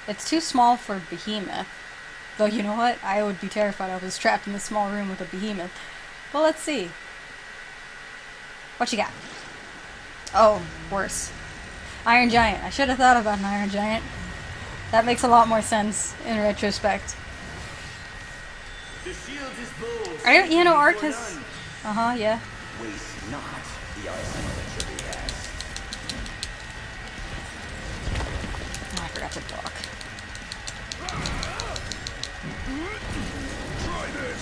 It's too small for Behemoth. Though, you know what? I would be terrified if I was trapped in a small room with a Behemoth. Well, let's see. What you got? Oh, worse. Iron Giant. I should have thought about an Iron Giant. That makes a lot more sense in retrospect. The shield is bold. You know, Ark has... Uh-huh, yeah. Waste not the arsenal that should be asked. Oh, I forgot to block. Try this!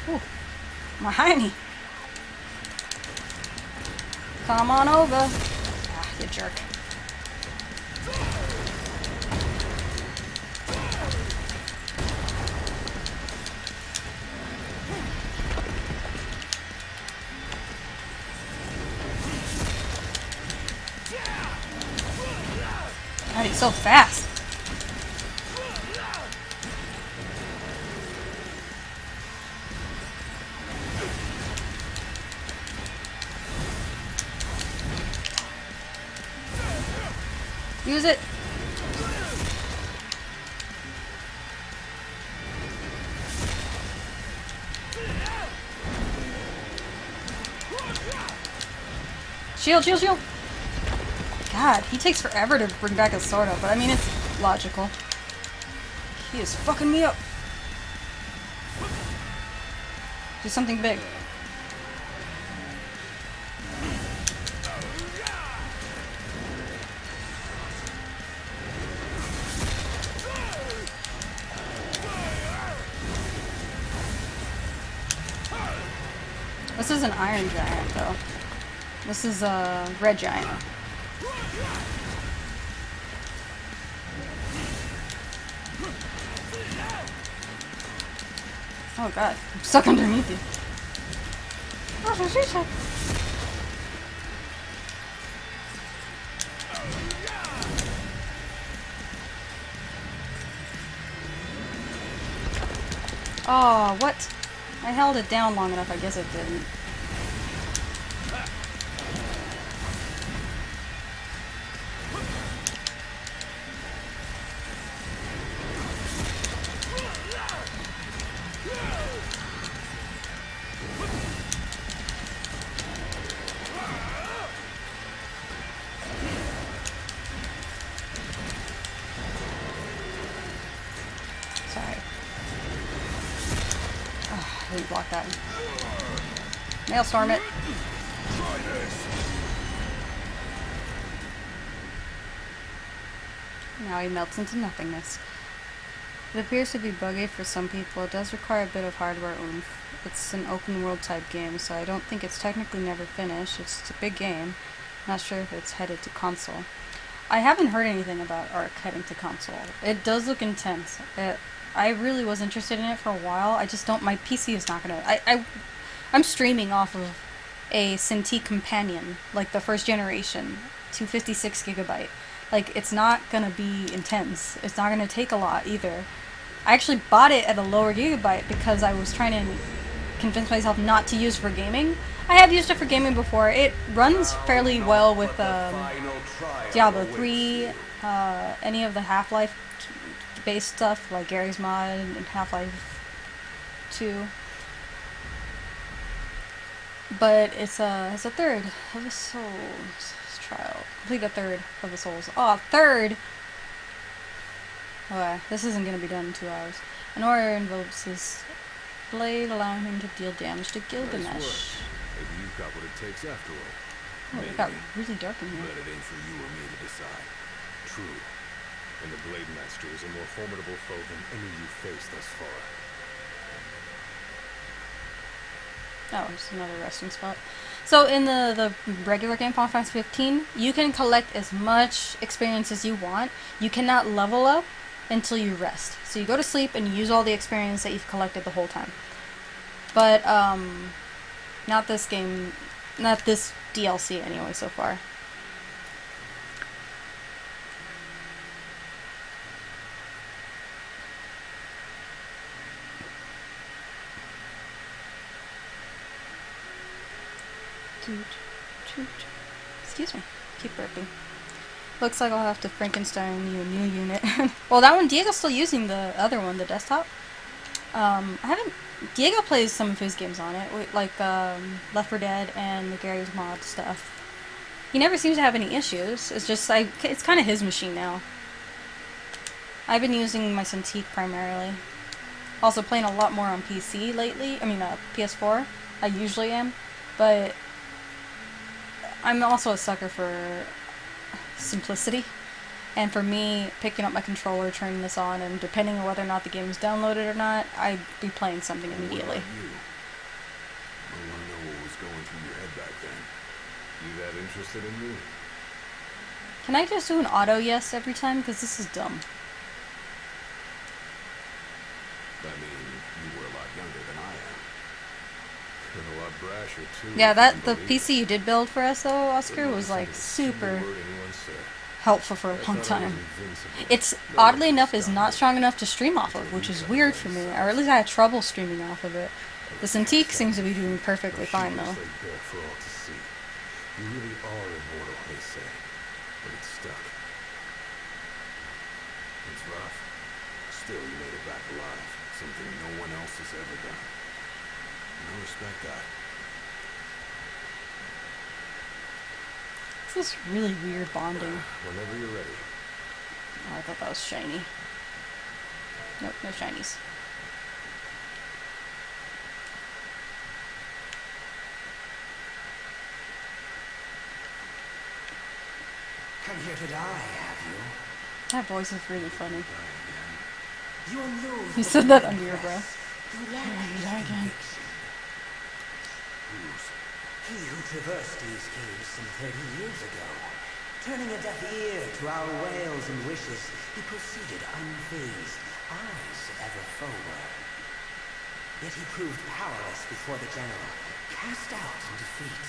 Ooh, my hiney. Come on over. Ah, you jerk. God, he's so fast. Use it. Shield, shield, shield. God, he takes forever to bring back his sword up, but I mean, it's logical. He is fucking me up. Do something big. This is an iron giant, though. This is a red giant. Oh god, I'm stuck underneath you. Oh, shit. Oh, what? I held it down long enough, I guess it didn't. Sorry. Oh, I didn't block that. Maelstrom it. Now he melts into nothingness. It appears to be buggy for some people. It does require a bit of hardware oomph. It's an open world type game, so I don't think it's technically never finished. It's a big game. Not sure if it's headed to console. I haven't heard anything about Ark heading to console. It does look intense. I really was interested in it for a while. I just don't. My PC is not gonna. I'm streaming off of a Cintiq Companion, like the first generation, 256 gigabyte. Like, it's not gonna be intense. It's not gonna take a lot either. I actually bought it at a lower gigabyte because I was trying to convince myself not to use it for gaming. I have used it for gaming before. It runs fairly well with Diablo 3, any of the Half-Life based stuff like Gary's Mod and Half-Life 2. But it's a third of the Souls trial. Complete a third of the Souls. Oh, third! Okay, this isn't gonna be done in 2 hours. An aura invokes his blade, allowing him to deal damage to Gilgamesh. Nice work. Maybe you've got what it takes after all. Oh, it got really dark in here. But it ain't for you or me to decide. True. And the Blade Master is a more formidable foe than any you've faced thus far. Oh, just another resting spot. So in the regular game, Final Fantasy 15, you can collect as much experience as you want. You cannot level up until you rest. So you go to sleep and you use all the experience that you've collected the whole time. But, not this game, not this DLC anyway so far. Excuse me. Keep burping. Looks like I'll have to Frankenstein you a new unit. Well, that one, Diego's still using the other one, the desktop. I haven't... Diego plays some of his games on it, like Left 4 Dead and the Gary's Mod stuff. He never seems to have any issues. It's just, it's kind of his machine now. I've been using my Cintiq primarily. Also playing a lot more on PC lately. I mean, PS4. I usually am. But I'm also a sucker for simplicity. And for me, picking up my controller, turning this on, and depending on whether or not the game is downloaded or not, I'd be playing something immediately. What about you? I want to know what was going through your head back then. You that interested in me? Can I just do an auto yes every time? Because this is dumb. I mean, you were a lot younger than I am. And a lot brasher, too. Yeah, if that you the can PC believe you did build for us, though, it. Oscar, was like Couldn't understand a super single word anyone said. helpful for a I long thought I was time. invincible. It's, No one oddly could enough, is stop not me. strong enough to stream off of, which is weird for me. Or at least I had trouble streaming off of it. The Cintiq seems to be doing perfectly fine, though. Laid bare for all to see. You really are immortal, they say. But it's stuck. It's rough. Still, you made it back alive. Something no one else has ever done. And I respect that. This is really weird bonding. Whenever you're ready. Oh, I thought that was shiny. Nope, no shinies. Come here to die, have you? That voice is really funny. You know You said that under your breath. You lack Die again. conviction. Whose? He who traversed these caves some 30 years ago. Turning a deaf ear to our wails and wishes, he proceeded unfazed, eyes ever forward. Yet he proved powerless before the general, cast out in defeat.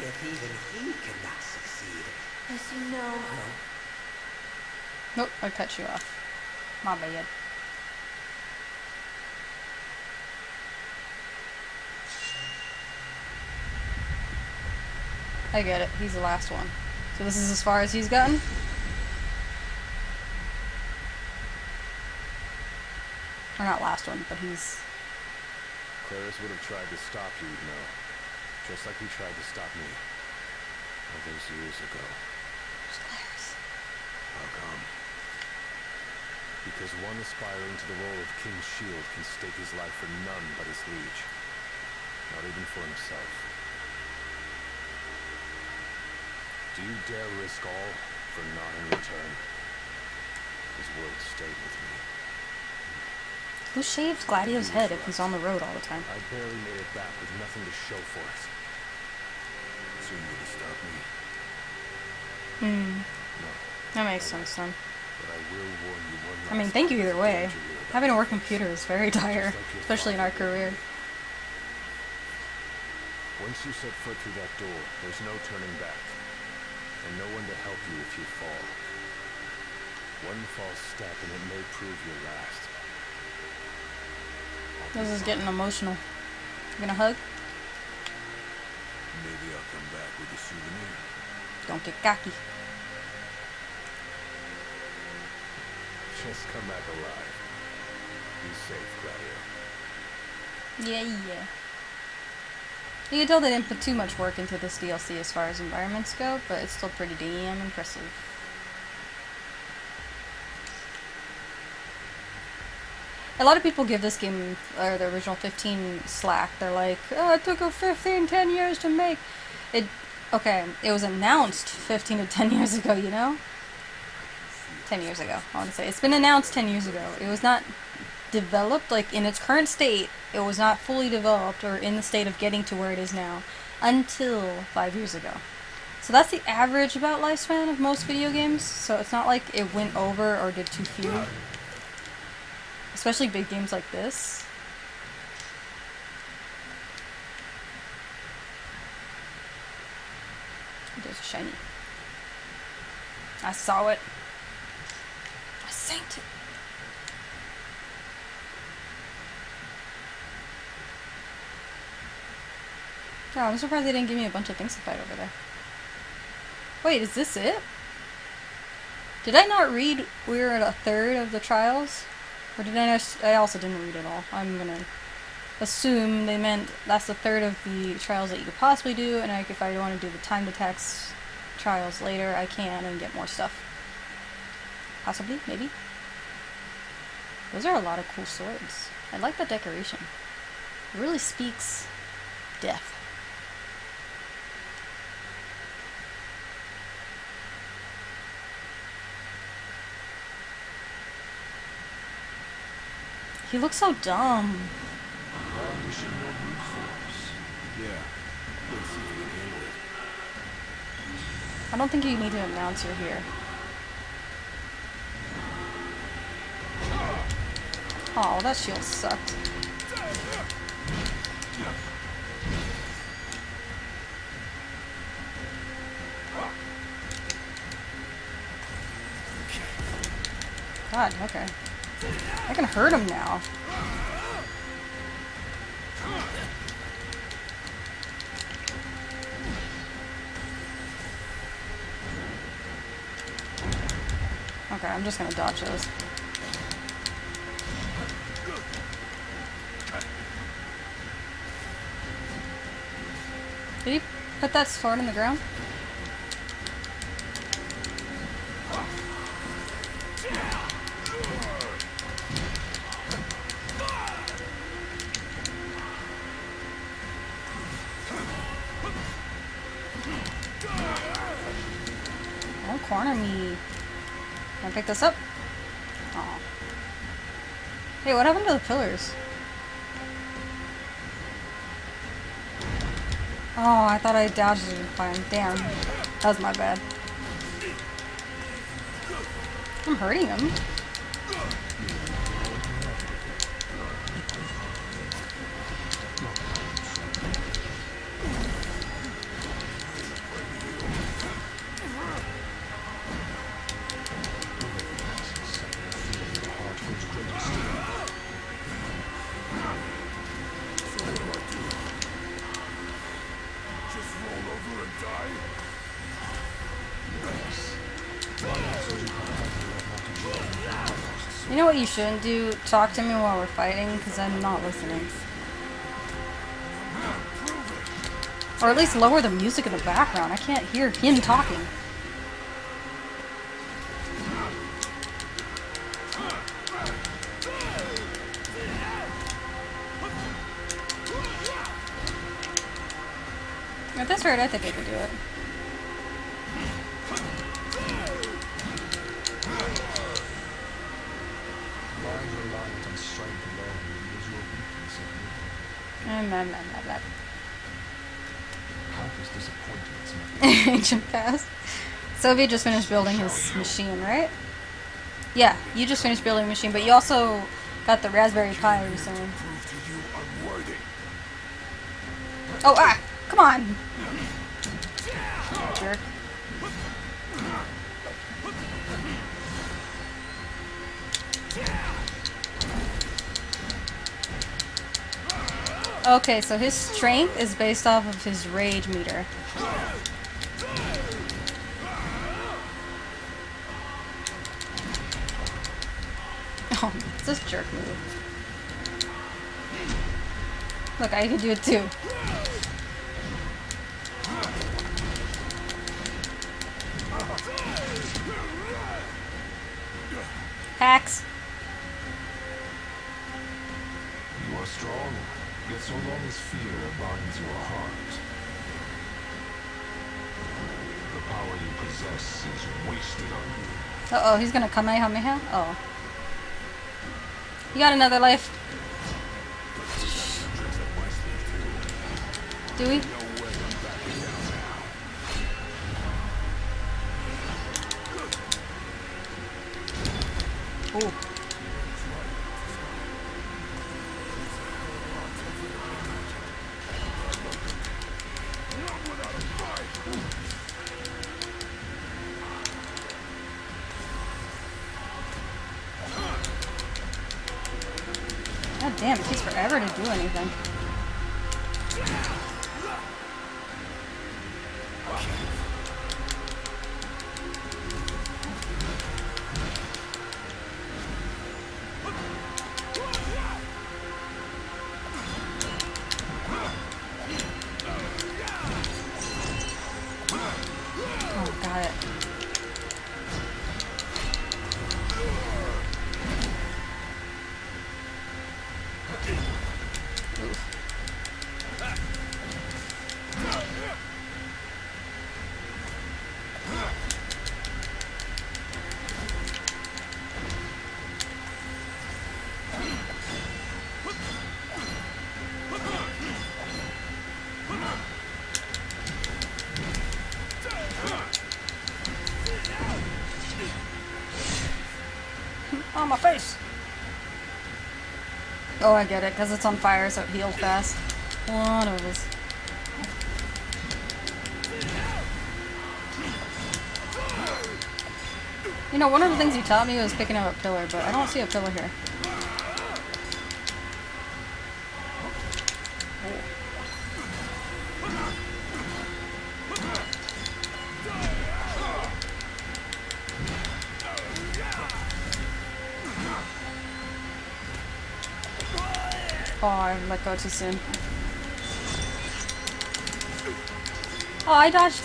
Yet even he cannot succeed, as you know. Nope, I cut you off. My bad. I get it. He's the last one. So this is as far as he's gotten? Or not last one, but he's... Claris would have tried to stop you, you know. Just like he tried to stop me. All those years ago. Who's Claris? How come? Because one aspiring to the role of King's Shield can stake his life for none but his liege. Not even for himself. Do you dare risk all for naught in return? His word stayed with me. Who shaves Gladio's head if he's on the road all the time? I barely made it back with nothing to show for it. So you gonna stop me? No. That makes sense then. But I will warn you one last I mean, thank you either way. danger you're about Having to to work face. computer is very dire, Just like your especially in our father career. did. Once you set foot through that door, there's no turning back. And no one to help you if you fall. One false step and it may prove your last. This is getting emotional. You gonna hug? Maybe I'll come back with a souvenir. Don't get cocky. Just come back alive. Be safe, Gladio. Yeah. You can tell they didn't put too much work into this DLC as far as environments go, but it's still pretty damn impressive. A lot of people give this game, or the original 15, slack. They're like, oh, it took a 10 years to make. Okay, it was announced 15 to 10 years ago, you know? 10 years ago, I want to say. It's been announced 10 years ago. It was not developed, like, in its current state, it was not fully developed or in the state of getting to where it is now until 5 years ago. So that's the average about lifespan of most video games, so it's not like it went over or did too few. Especially big games like this. There's a shiny. I saw it. I sanked it. Oh, I'm surprised they didn't give me a bunch of things to fight over there. Wait, is this it? Did I not read we were at a third of the trials? Or did I also didn't read it all. I'm gonna assume they meant that's the third of the trials that you could possibly do, and if I want to do the timed attacks trials later, I can and get more stuff. Possibly, maybe. Those are a lot of cool swords. I like the decoration. It really speaks death. He looks so dumb. Yeah. Let's see if we can handle it. I don't think you need to announce you're here. Oh, that shield sucked. God, okay. I can hurt him now. Okay, I'm just gonna dodge those. Did he put that sword in the ground? Don't corner me. Can I pick this up? Aw. Hey, what happened to the pillars? Oh, I thought I dodged it fine. Damn. That was my bad. I'm hurting him. Just roll over and die? You know what you shouldn't do? Talk to me while we're fighting, because I'm not listening. Or at least lower the music in the background. I can't hear him talking. At this rate, I think I could do it. Ancient past. Soviet just finished building his machine, right? Yeah, you just finished building a machine, but you also got the Raspberry Pi recently. Prove to you unworthy. Oh, ah! Come on! Jerk. Okay, so his strength is based off of his rage meter. Oh, it's this jerk move. Look, I can do it too. Hacks. You are strong, yet so long as fear binds your heart, the power you possess is wasted on you. Uh-oh, he's gonna Kamehameha? Oh. You got another life. Do we? Ooh. God damn, it takes forever to do anything. Oh, got it. On my face! Oh, I get it, because it's on fire, so it heals fast. One of us. You know, one of the things you taught me was picking up a pillar, but I don't see a pillar here. Oh, I let go too soon. Oh, I dodged.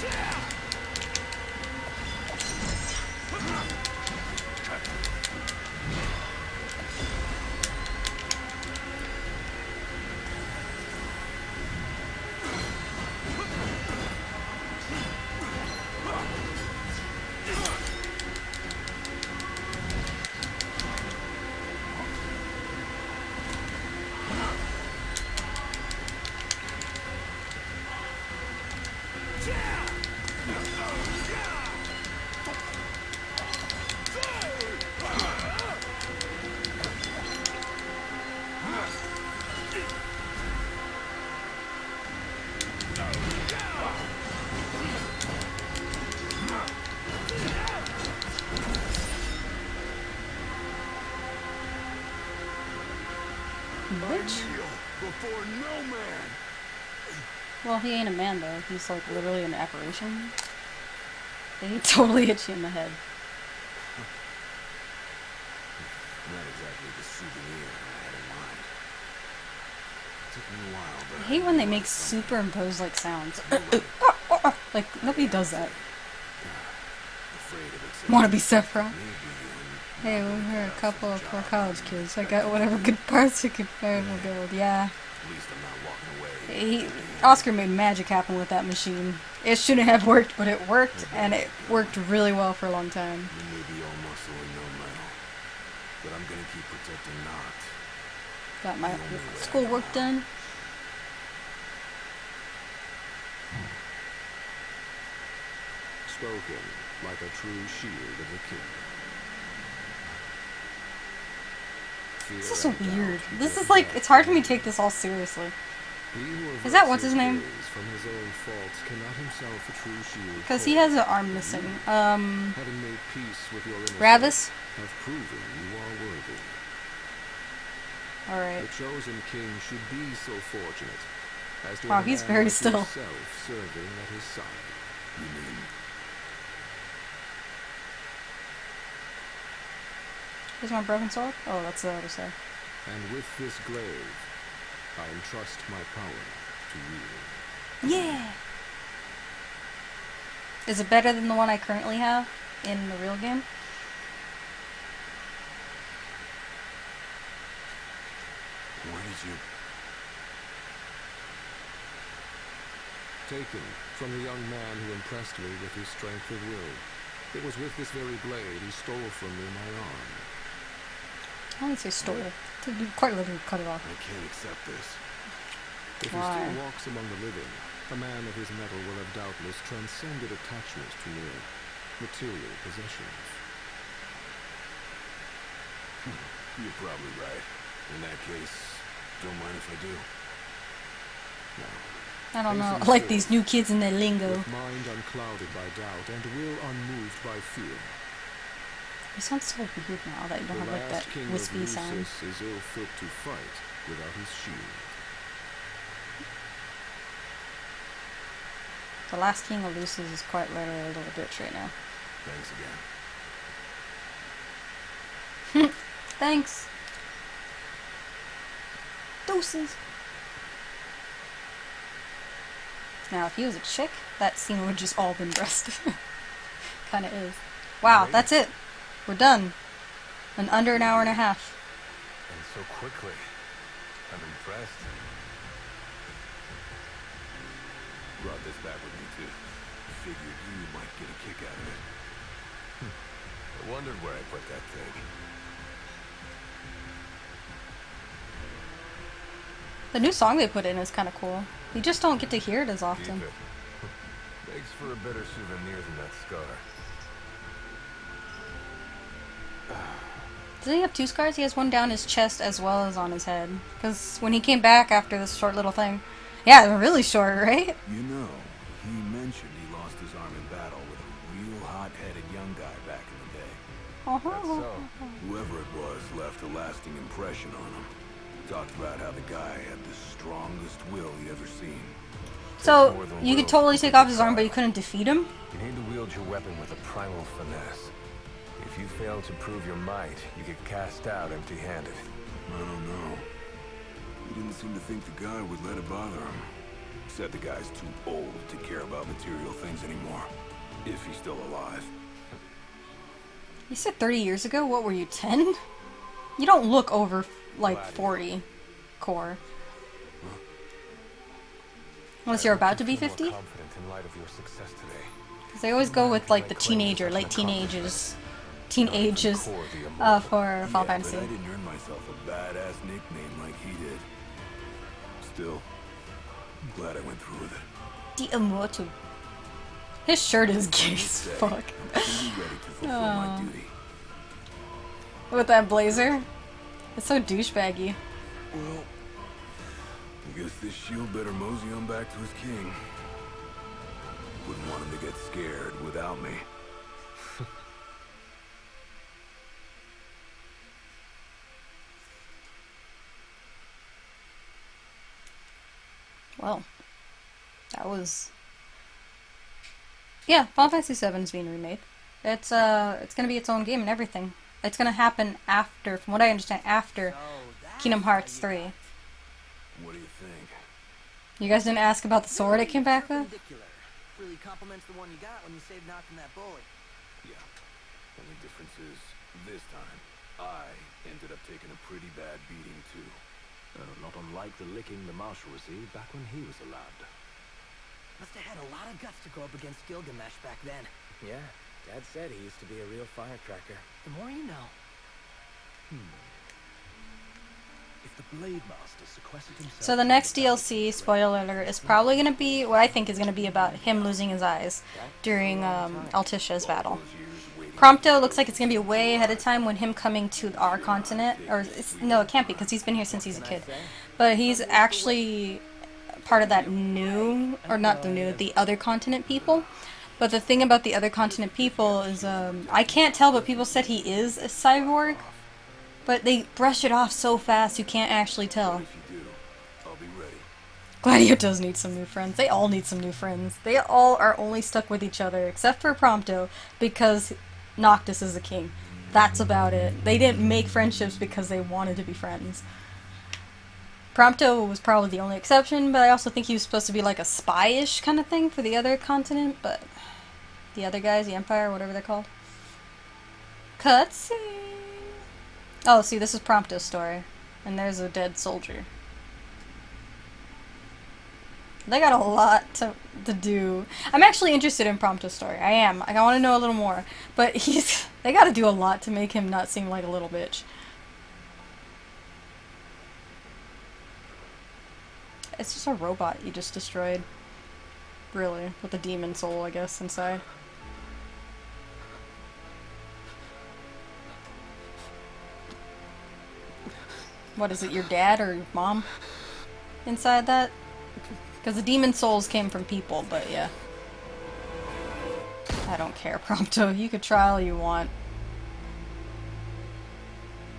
Bitch. Kneel before no man. Well, he ain't a man though. He's like literally an apparition. He totally hit you in the head. Not exactly the souvenir I had in mind. It took me a while, but I hate when they make superimposed like sounds. Like nobody does that. afraid of it. Wanna be Sephiroth? Hey, we're a couple of poor college kids. I got whatever good parts you could find will build. Yeah. At least I'm not walking away. Oscar made magic happen with that machine. It shouldn't have worked, but it worked, and it worked really well for a long time. You may be all muscle and no metal, but I'm gonna keep protecting Noct. Got my schoolwork done. Spoken like a true shield of the king. This is so weird. This is like, it's hard for me to take this all seriously. Is that what's his name? From his own faults cannot himself a true shield. Because he has an arm missing. Having made peace with your innocence, Ravis? have proven you are worthy. Alright. The chosen king should be so fortunate as to Wow, have a he's man very like still. yourself serving at his side. You mean Here's my broken sword? Oh, that's the other side. and with this glaive, I entrust my power to you. Yeah! Is it better than the one I currently have in the real game? Where did you... Taken from the young man who impressed me with his strength of will. It was with this very blade he stole from me my arm. I wouldn't say stole. You quite literally cut it off. I can't accept this. If he Why? still walks among the living, a man of his mettle will have doubtless transcended attachments to mere material possessions. You're probably right. In that case, don't mind if I do. No. I don't know. I like these new kids and their lingo. With mind unclouded by doubt and will unmoved by fear. It sounds so weird now that you don't The have like that last king wispy of sound. Lucis is ill fit to fight without his shield. The last king of Lucis is quite literally a little bitch right now. Thanks again. Thanks. Deuces. Now, if he was a chick, that scene would have just all been breast. Kinda is. Wow, that's it. We're done. In under an hour and a half. And so quickly. I'm impressed. Brought this back with me too. Figured you might get a kick out of it. I wondered where I put that thing. The new song they put in is kind of cool. You just don't get to hear it as often. Keep it. Makes for a better souvenir than that scar. Does he have two scars? He has one down his chest as well as on his head. Because when he came back after this short little thing... Yeah, they're really short, right? You know, he mentioned he lost his arm in battle with a real hot-headed young guy back in the day. That's so. Whoever it was left a lasting impression on him. Talked about how the guy had the strongest will he ever seen. So, more than you could will totally to take be off his arm, but you decided. couldn't defeat him? You need to wield your weapon with a primal finesse. If you fail to prove your might, you get cast out empty-handed. I don't know. He didn't seem to think the guy would let it bother him. Said the guy's too old to care about material things anymore. If he's still alive. You said 30 years ago? What were you, 10? You don't look over, like, 40, Core. Unless you're about to be 50? Confident in light of your success today. Because they always go with, like, the teenager, late teenagers, for Final Fantasy. But I didn't earn myself a badass nickname like he did. Still, I'm glad I went through with it. The Immortal. His shirt is gay as fuck. Be ready to fulfill my duty. With that blazer. It's so douchebaggy. Well, I guess this shield better mosey on back to his king. Wouldn't want him to get scared without me. Well, that was... Yeah, Final Fantasy VII is being remade. It's gonna be its own game and everything. It's gonna happen after, from what I understand, after Kingdom Hearts 3. What do you think? You guys didn't ask about the sword it came back with? Perpendicular. Really complements the one you got when you saved knocking that bullet. Yeah. Only difference is, this time, I ended up taking a pretty bad beating, too. Not unlike the licking the Marshal received back when he was a lad. Must have had a lot of guts to go up against Gilgamesh back then. Yeah, Dad said he used to be a real firecracker. The more you know. If the Blade Master sequestered himself... So the next DLC, spoiler alert, is probably going to be, what I think is going to be about him losing his eyes during Altisha's battle. Prompto looks like it's going to be way ahead of time when him coming to our continent, or, no, it can't be, because he's been here since he's a kid. But he's actually part of that new, or not the new, the other continent people. But the thing about the other continent people is, I can't tell, but people said he is a cyborg. But they brush it off so fast you can't actually tell. If you do, I'll be ready. Gladio does need some new friends. They all need some new friends. They all are only stuck with each other, except for Prompto, because Noctis is the king. That's about it. They didn't make friendships because they wanted to be friends. Prompto was probably the only exception, but I also think he was supposed to be like a spy-ish kind of thing for the other continent, but the other guys, the Empire, whatever they're called. Cutscene! Oh, see, this is Prompto's story. And there's a dead soldier. They got a lot to do. I'm actually interested in Prompto's story. I am. I want to know a little more. But they got to do a lot to make him not seem like a little bitch. It's just a robot you just destroyed. Really. With a demon soul, I guess, inside. What is it, your dad or your mom inside that? Because the demon souls came from people, but yeah. I don't care, Prompto. You could try all you want.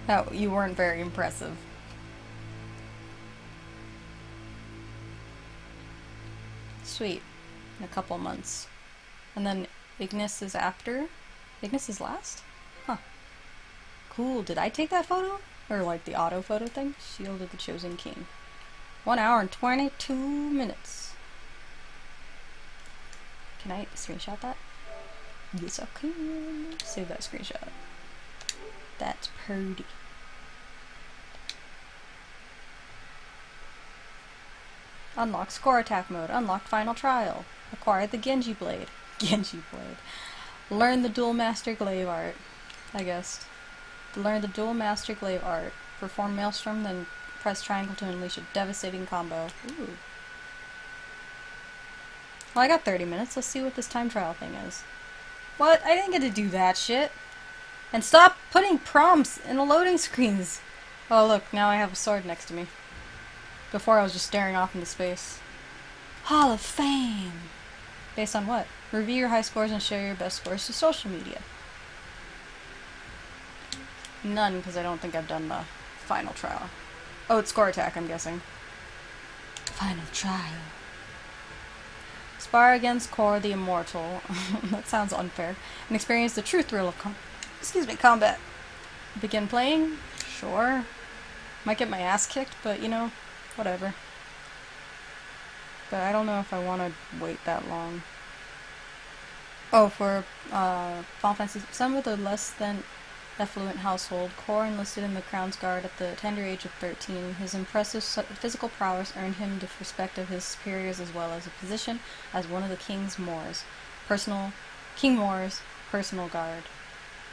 Oh, you weren't very impressive. Sweet. In a couple months. And then Ignis is after? Ignis is last? Huh. Cool. Did I take that photo? Or like the auto photo thing? Shield of the Chosen King. 1 hour and 22 minutes. Can I screenshot that? Yes, I can. Save that screenshot. That's pretty. Unlock score attack mode. Unlocked final trial. Acquired the Genji blade. Genji blade. Learn the dual master glaive art. I guess. Learn the dual master glaive art. Perform Maelstrom, then press triangle to unleash a devastating combo. Ooh. Well, I got 30 minutes. Let's see what this time trial thing is. What? I didn't get to do that shit. And stop putting prompts in the loading screens. Oh, look. Now I have a sword next to me. Before I was just staring off into space. Hall of Fame! Based on what? Review your high scores and share your best scores to social media. None, because I don't think I've done the final trial. Oh, it's score attack, I'm guessing. Final trial. Spar against Kor the Immortal. That sounds unfair. And experience the true thrill of combat. Begin playing? Sure. Might get my ass kicked, but you know, whatever. But I don't know if I want to wait that long. Oh, for Final Fantasy, some of the less than affluent household, Kor enlisted in the Crown's Guard at the tender age of 13. His impressive physical prowess earned him the respect of his superiors as well as a position as one of the King Mor's personal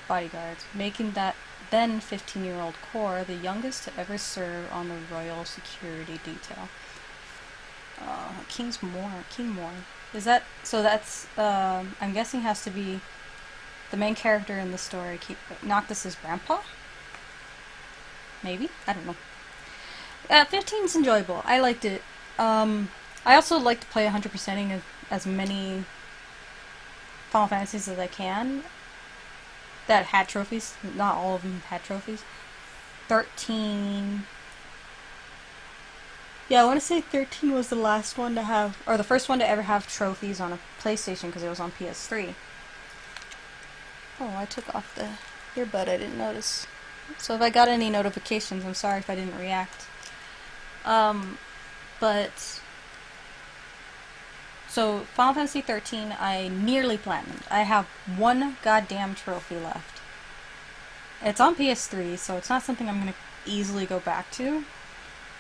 bodyguards, making that then 15-year-old Kor the youngest to ever serve on the royal security detail. King Mor. Is that, so that's, I'm guessing has to be the main character in the story, Noctis' grandpa? Maybe? I don't know. 15's enjoyable. I liked it. I also like to play 100%ing as many Final Fantasies as I can that had trophies. Not all of them had trophies. 13... Yeah, I want to say 13 was the last one to have, or the first one to ever have trophies on a PlayStation because it was on PS3. Oh, I took off the earbud, I didn't notice. So if I got any notifications, I'm sorry if I didn't react. But... So, Final Fantasy 13, I nearly platinumed. I have one goddamn trophy left. It's on PS3, so it's not something I'm going to easily go back to.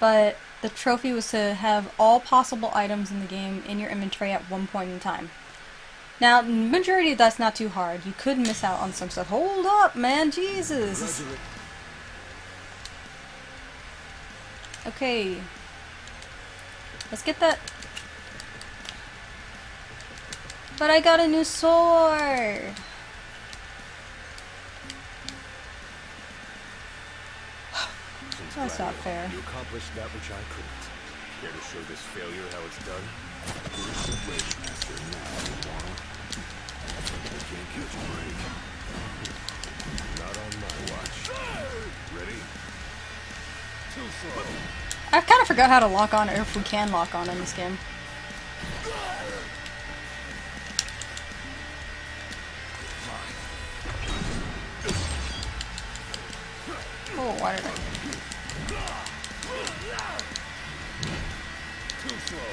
But the trophy was to have all possible items in the game in your inventory at one point in time. Now, majority of that's not too hard. You could miss out on some stuff. Hold up, man, Jesus! Okay. Let's get that... But I got a new sword! That's not fair. You accomplished that which I couldn't. Care to show this failure how it's done? Can't catch a break. Not on my watch. Ready? Too slow. I kind of forgot how to lock on, or if we can lock on in this game. Oh, why did I... Too slow.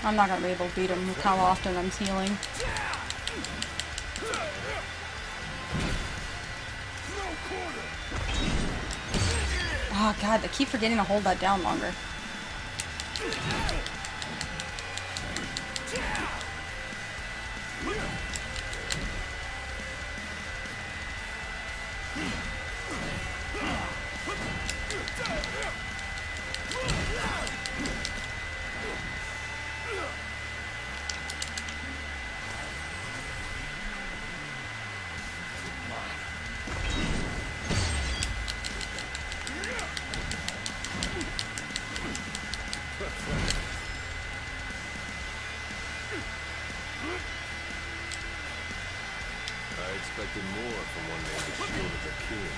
I'm not gonna be able to beat him with how often I'm healing. Oh god, I keep forgetting to hold that down longer. I expected more from one named the Shield of the King.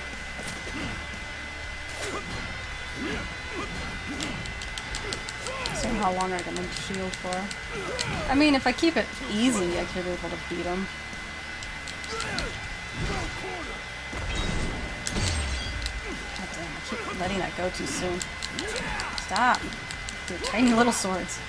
Seeing how long I can make shield for. I mean, if I keep it easy, I could be able to beat him. God damn, I keep letting that go too soon. Stop. Dude, tiny little swords.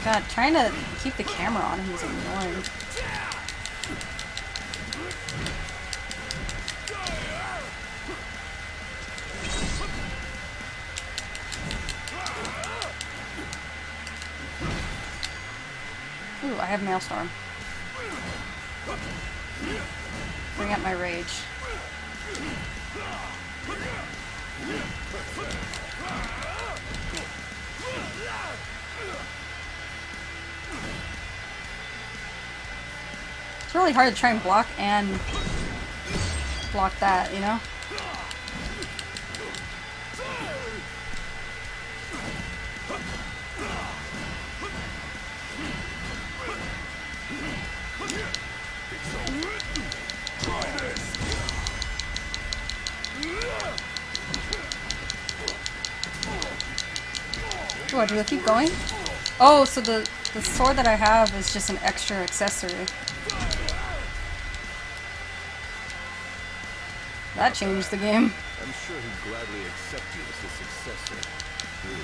God, trying to keep the camera on him is annoying. Ooh, I have Maelstrom. Bring up my rage. It's really hard to try and block that, you know? What, do I keep going? Oh, so the sword that I have is just an extra accessory. That changed the game. I'm sure he'd gladly accept you as his successor. You,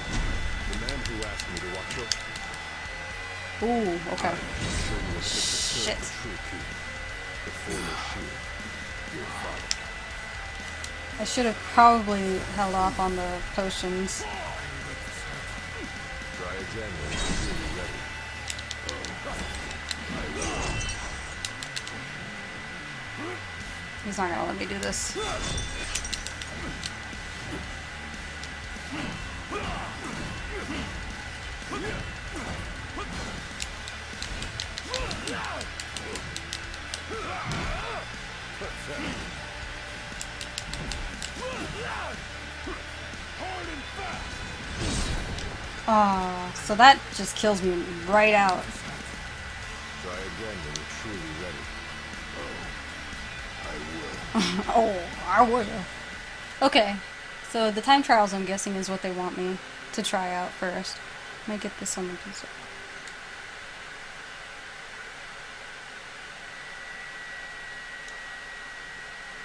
the man who asked me to watch your... Ooh, okay. Sure you will take the Shit. true key. The former shield. Your father. I should have probably held off on the potions. Try again when you're ready. He's not gonna let me do this. Ah, so that just kills me right out. Try again when you're truly ready. Oh, I will. Okay, so the time trials, I'm guessing, is what they want me to try out first. Let me get this on the piece.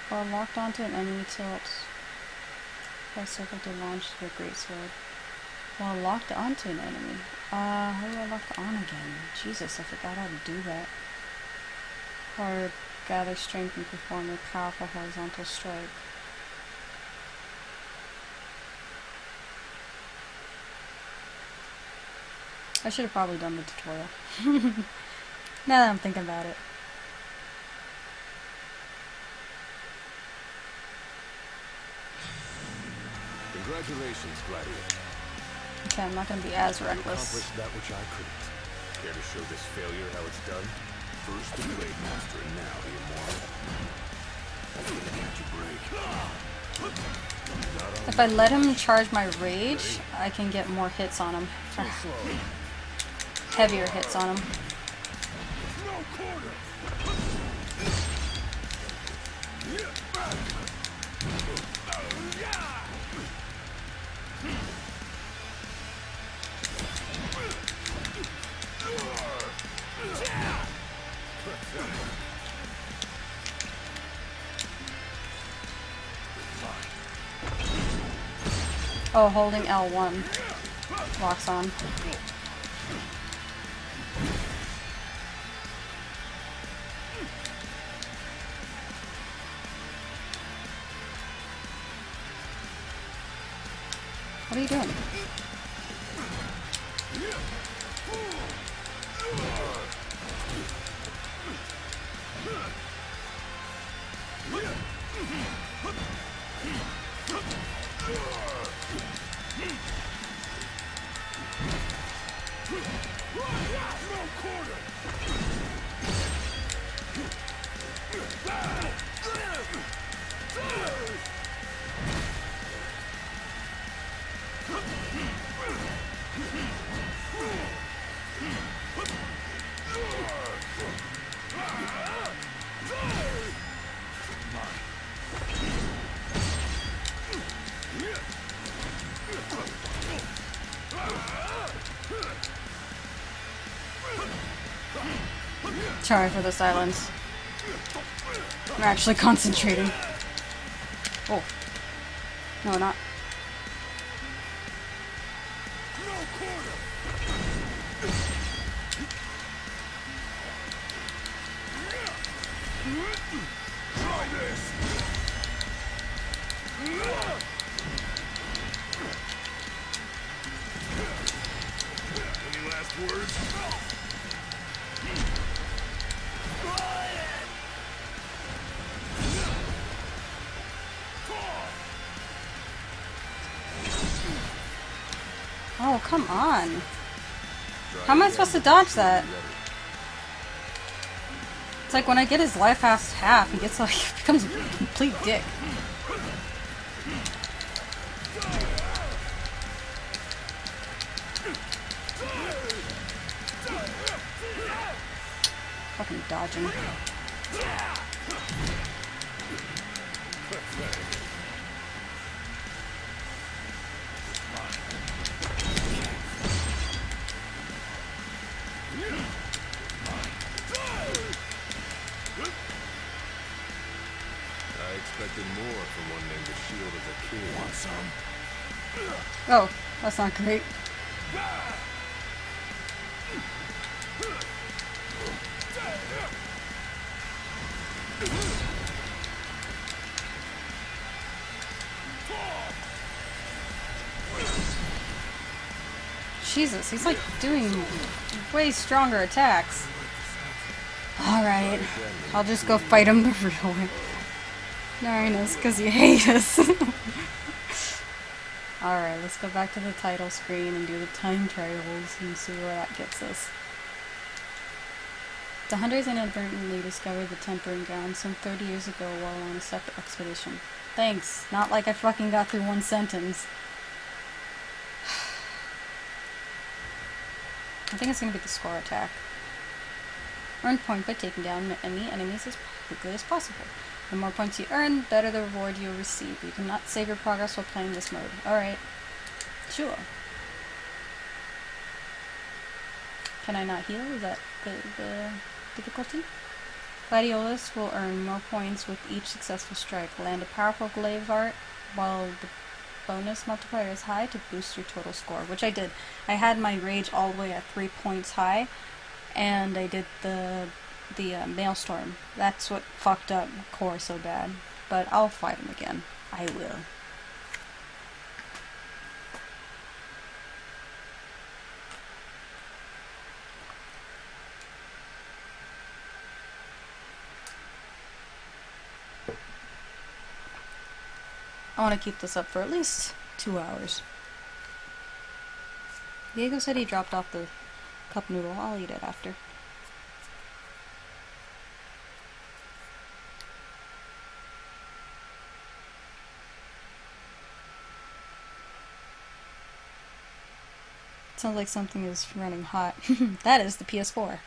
While locked onto an enemy tilt, press circle to launch the great sword. While locked onto an enemy. How do I lock on again? Jesus, I forgot how to do that. Or gather strength and perform a powerful horizontal strike. I should have probably done the tutorial. Now that I'm thinking about it. Congratulations, Gladiolus. Okay, I'm not going to be as You reckless. accomplished that which I couldn't. Care to show this failure how it's done? First the Blade Master and now the Immortal. I'm gonna catch a break. If I let him charge my rage, I can get more hits on him. Heavier hits on him. No quarter! Oh, holding L1 locks on. What are you doing? Sorry for the silence. I'm actually concentrating. Oh. No, not. Try this! Any last words? Oh, come on. How am I supposed to dodge that? It's like when I get his life half, he gets like, becomes a complete dick. Fucking dodging. I expected more from one named the Shield of the King. Want some? Oh, that's not great. Jesus, he's like doing way stronger attacks. Alright, I'll just go fight him the real way. Narinus, because you hate us. Alright, let's go back to the title screen and do the time trials and see where that gets us. The hunters inadvertently discovered the tempering ground some 30 years ago while on a separate expedition. Thanks. Not like I fucking got through one sentence. I think it's gonna be the score attack. Earn point by taking down any enemies as quickly as possible. The more points you earn, the better the reward you'll receive. You cannot save your progress while playing this mode. Alright. Sure. Can I not heal? Is that the difficulty? Gladiolus will earn more points with each successful strike. Land a powerful glaive art while the bonus multiplier is high to boost your total score, which I did. I had my rage all the way at 3 points high, and I did the Maelstrom. That's what fucked up Core so bad. But I'll fight him again. I will. I want to keep this up for at least 2 hours. Diego said he dropped off the cup noodle. I'll eat it after. Sounds like something is running hot. That is the PS4.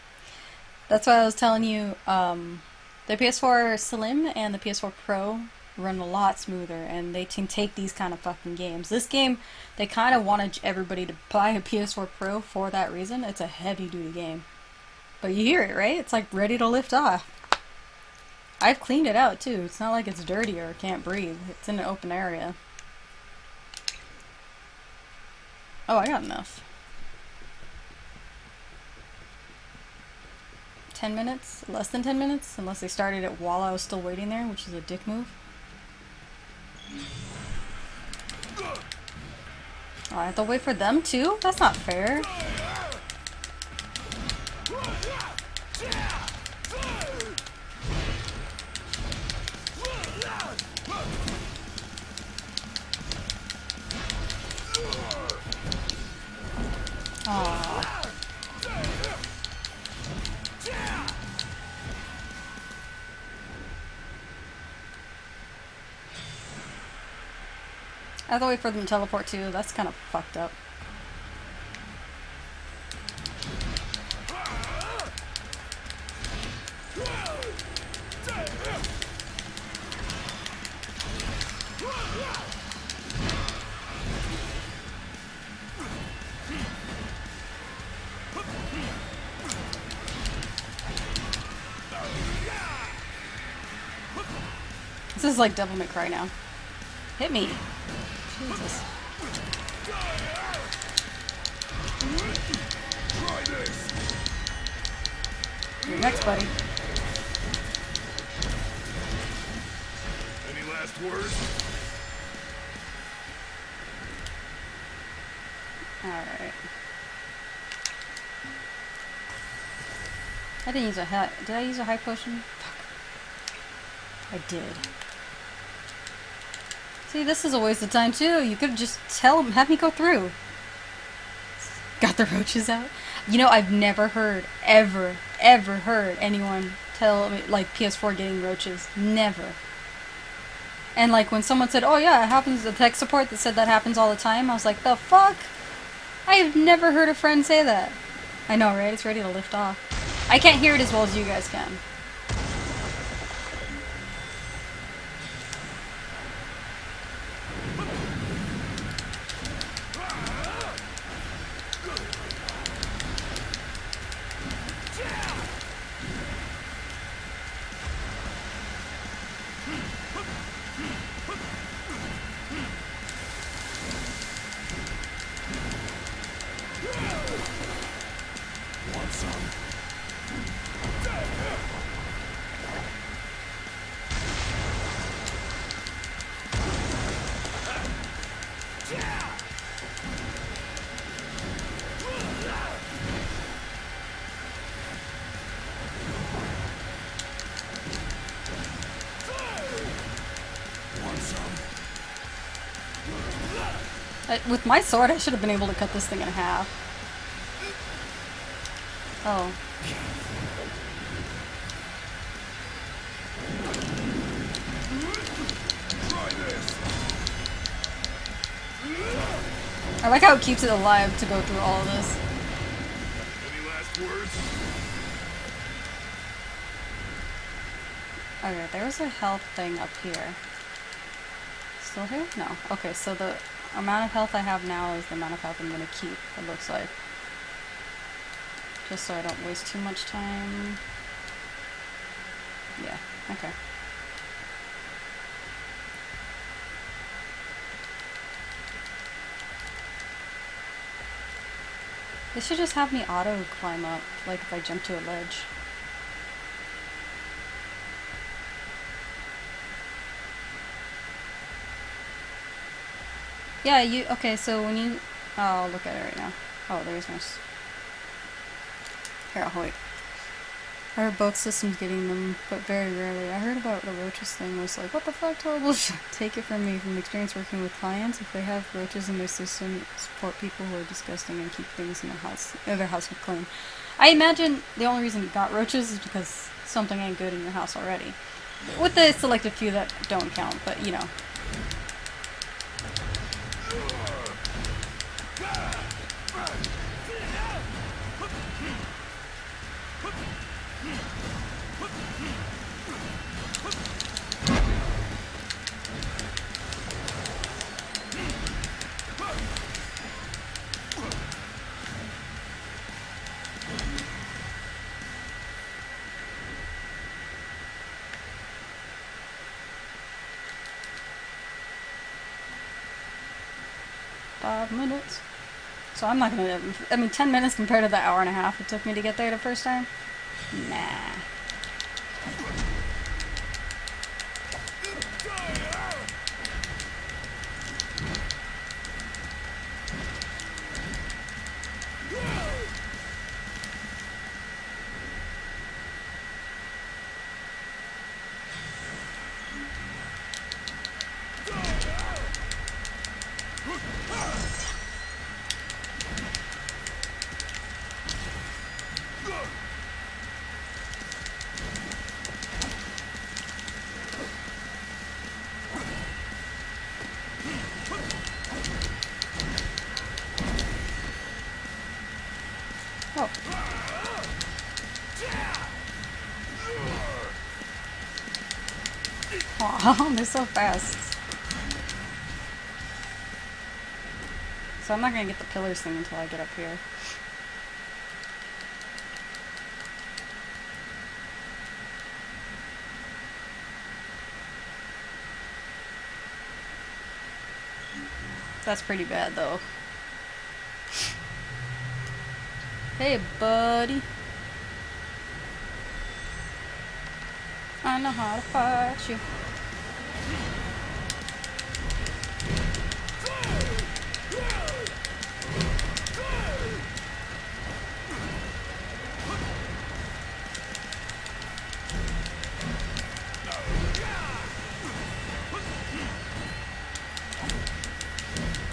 That's why I was telling you, the PS4 Slim and the PS4 Pro run a lot smoother, and they can take these kind of fucking games. This game, they kind of wanted everybody to buy a PS4 Pro for that reason. It's a heavy-duty game. But you hear it, right? It's like ready to lift off. I've cleaned it out, too. It's not like it's dirty or can't breathe. It's in an open area. Oh, I got enough. 10 minutes? Less than 10 minutes? Unless they started it while I was still waiting there, which is a dick move. Oh, I have to wait for them too? That's not fair. Aww. I have to wait for them to teleport too. That's kind of fucked up. This is like Devil May Cry now. Hit me. Jesus. You're next, buddy. Any last words? Alright. I didn't use a hat. Did I use a high potion? Fuck. I did. See, this is a waste of time too. You could just have me go through. Got the roaches out. You know, I've never heard, ever heard anyone tell me, like, PS4 getting roaches. Never. And, like, when someone said, oh yeah, it happens, the tech support that said that happens all the time, I was like, the fuck? I have never heard a friend say that. I know, right? It's ready to lift off. I can't hear it as well as you guys can. With my sword, I should have been able to cut this thing in half. Oh. I like how it keeps it alive to go through all of this. Any last words? Okay, there was a health thing up here. Still here? No. Okay, so the amount of health I have now is the amount of health I'm gonna keep, it looks like. Just so I don't waste too much time. Yeah, okay. They should just have me auto climb up, like if I jump to a ledge. Yeah, okay, so when you, oh, I'll look at it right now. Oh, there's my, here, I'll wait. I heard both systems getting them, but very rarely. I heard about the roaches thing, was like, what the fuck, total shit. Take it from me, from experience working with clients, if they have roaches in their system, support people who are disgusting and keep things in their house clean. I imagine the only reason you got roaches is because something ain't good in your house already. With the selected few that don't count, but you know. Minutes. So I'm not gonna, I mean 10 minutes compared to the hour and a half it took me to get there the first time? Nah. Oh. Wow, they're so fast. So I'm not gonna get the pillars thing until I get up here. That's pretty bad though. Hey, buddy. I know how to fight you.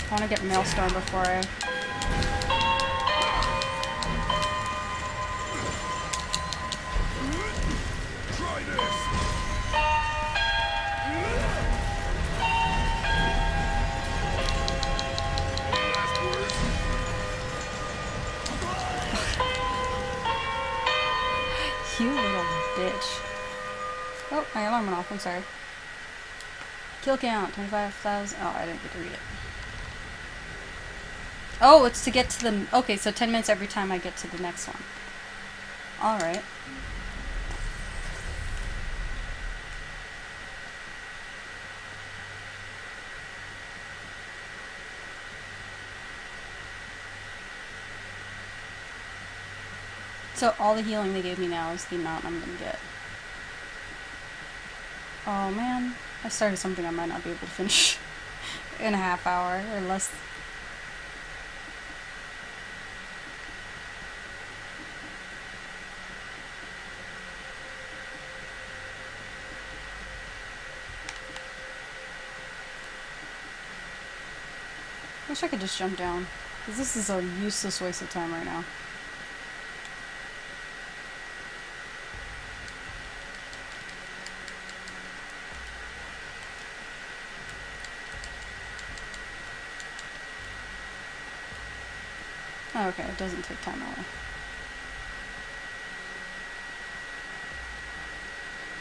I want to get Maelstrom before I... Try this. Any last words? You little bitch. Oh, my alarm went off. I'm sorry. Kill count, 25,000. Oh, I didn't get to read it. Oh, it's to get to the... Okay, so 10 minutes every time I get to the next one. Alright. So all the healing they gave me now is the amount I'm gonna get. Oh man, I started something I might not be able to finish in a half hour or less. Wish I could just jump down, because this is a useless waste of time right now. Oh, okay, it doesn't take time away.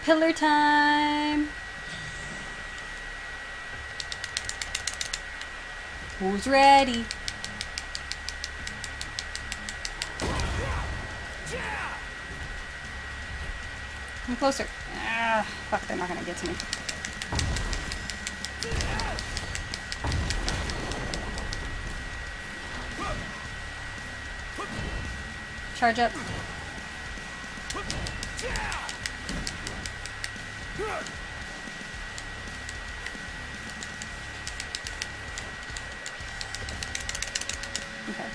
Pillar time! Who's ready? Come closer. Ah, fuck, they're not gonna get to me. Charge up. Okay.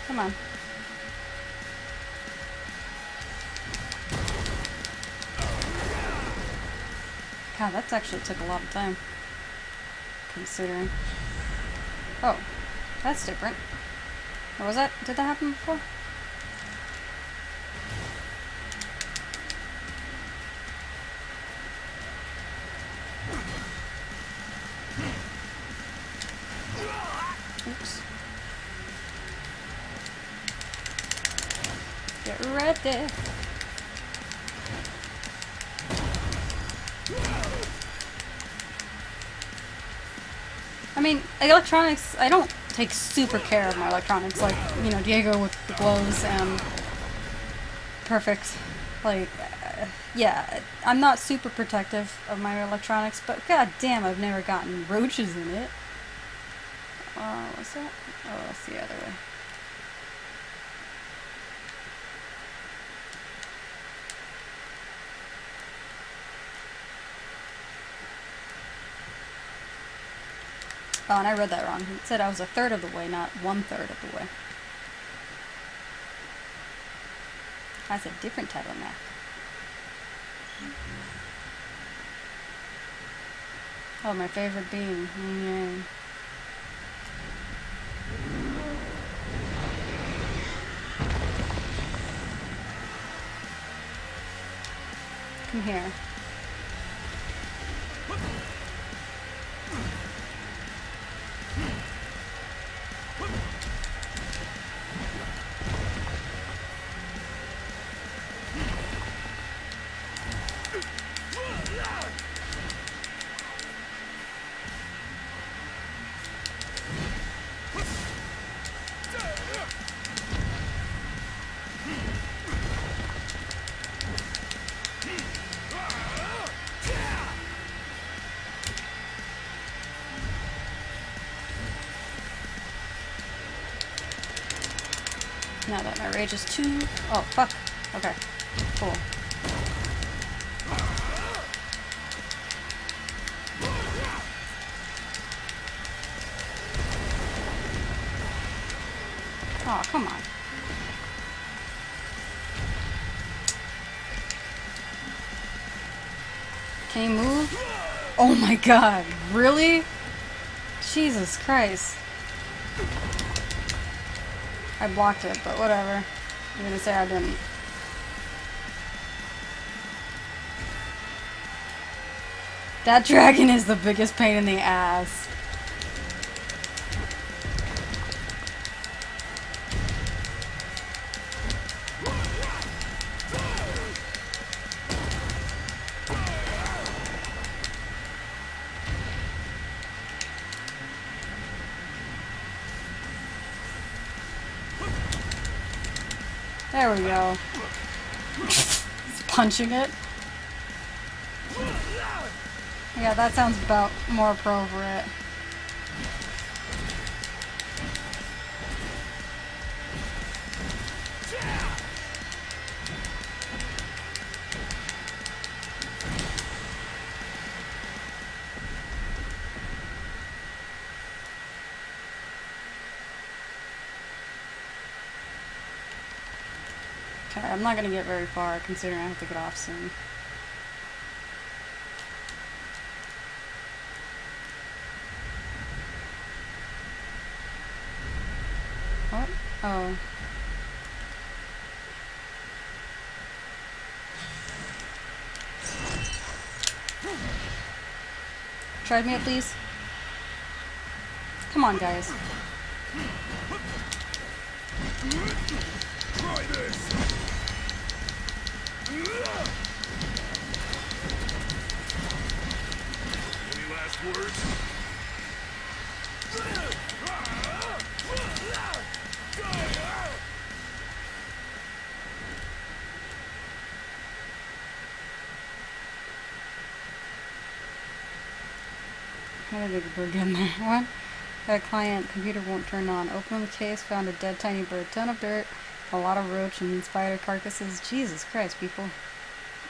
Come on. God, that's actually took a lot of time. Considering. Oh, that's different. What was that? Did that happen before? Oops. Get ready. I mean, electronics, I don't take super care of my electronics, like, you know, Diego with the gloves and perfect, like, yeah, I'm not super protective of my electronics, but god damn, I've never gotten roaches in it. What's that? Oh, that's the other way. Oh, and I read that wrong. It said I was a third of the way, not 1/3 of the way. That's a different type of math. Oh, my favorite bean. Yeah. Come here. Now that my rage is too... Oh, fuck. Okay. Cool. Oh, come on. Can you move? Oh my god. Really? Jesus Christ. I blocked it, but whatever. I'm gonna say I didn't. That dragon is the biggest pain in the ass. There we go. He's punching it. Yeah, that sounds about more appropriate. Okay, I'm not gonna get very far considering I have to get off soon. What? Oh. Charge me up, please. Come on, guys. Try this. Any last words? How did the bird get in there? What? Got a client, computer won't turn on. Open the case, found a dead tiny bird, ton of dirt, a lot of roach and spider carcasses. Jesus Christ, people.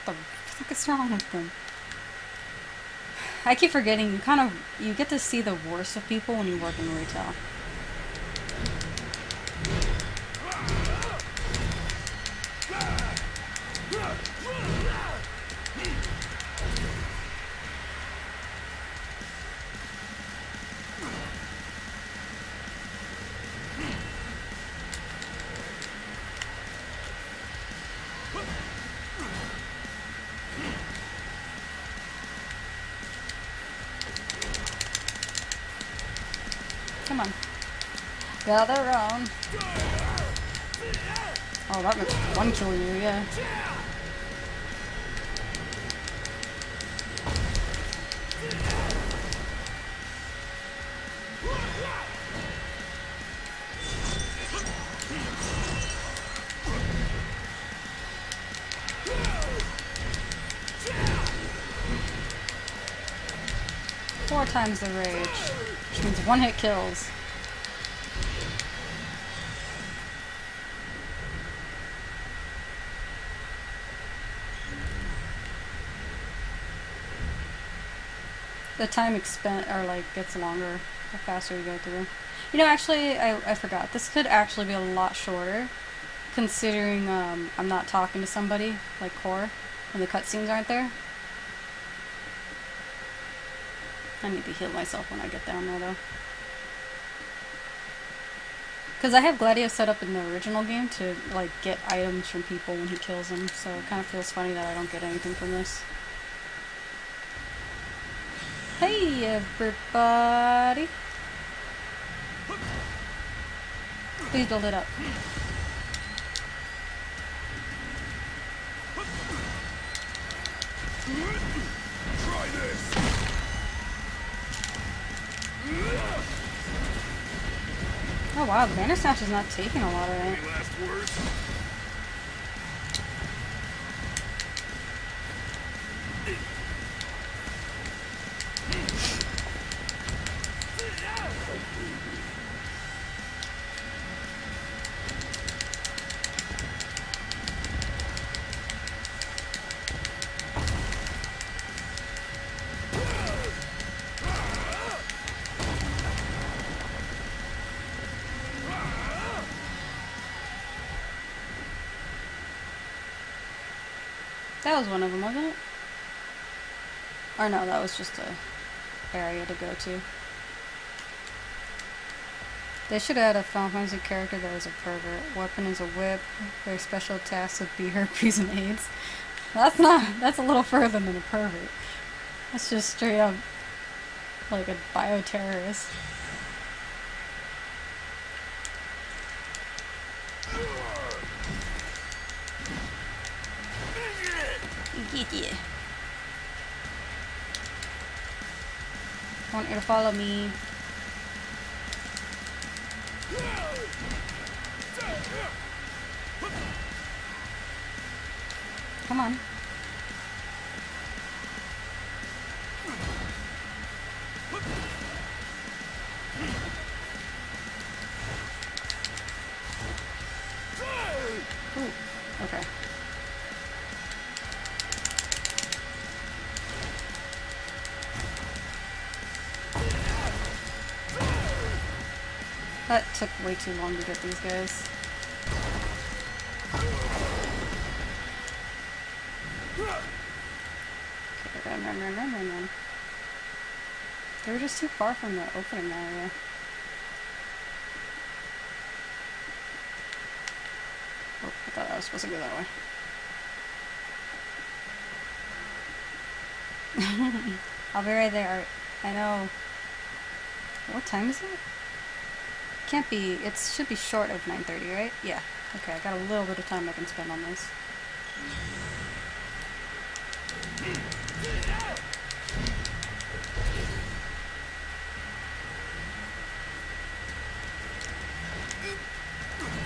What the fuck is wrong with them? I keep forgetting, you get to see the worst of people when you work in retail. Come on. Gather around. Oh, that makes one kill you, yeah. Four times the rage, which means one hit kills. The time gets longer the faster you go through. You know, actually, I forgot. This could actually be a lot shorter, considering I'm not talking to somebody like Core, and the cutscenes aren't there. I need to heal myself when I get down there, though. Because I have Gladiolus set up in the original game to, like, get items from people when he kills them, so it kind of feels funny that I don't get anything from this. Hey, everybody! Please build it up. Try this. Oh wow, the Banner Snatch is not taking a lot of it. Any last words? That was one of them, wasn't it? Or no, that was just a area to go to. They should add a Final Fantasy character that is a pervert. Weapon is a whip. Their special tasks would be herpes and AIDS. That's a little further than a pervert. That's just straight up like a bioterrorist. Yeah. I want you to follow me. Come on. Ooh, okay. That took way too long to get these guys. Okay, run. They were just too far from the opening area. Oh, I thought I was supposed to go that way. I'll be right there, Art. I know. What time is it? Can't be. It should be short of 9:30, right? Yeah. Okay, I got a little bit of time I can spend on this.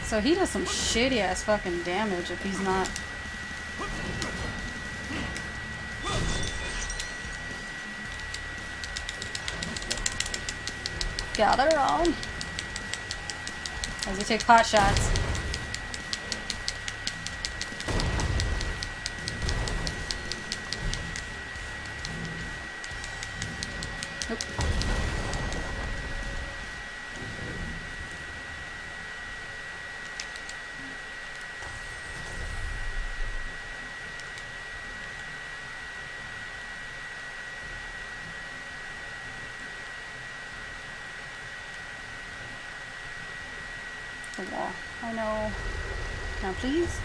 So he does some shitty ass fucking damage if he's not. Gather on. As he takes pot shots. Oop. The wall. I know. Now, please.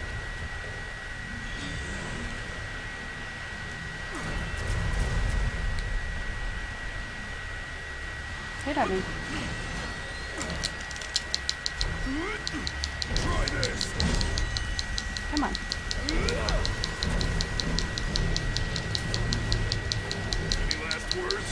Hit at me. Try this. Come on. Any last words?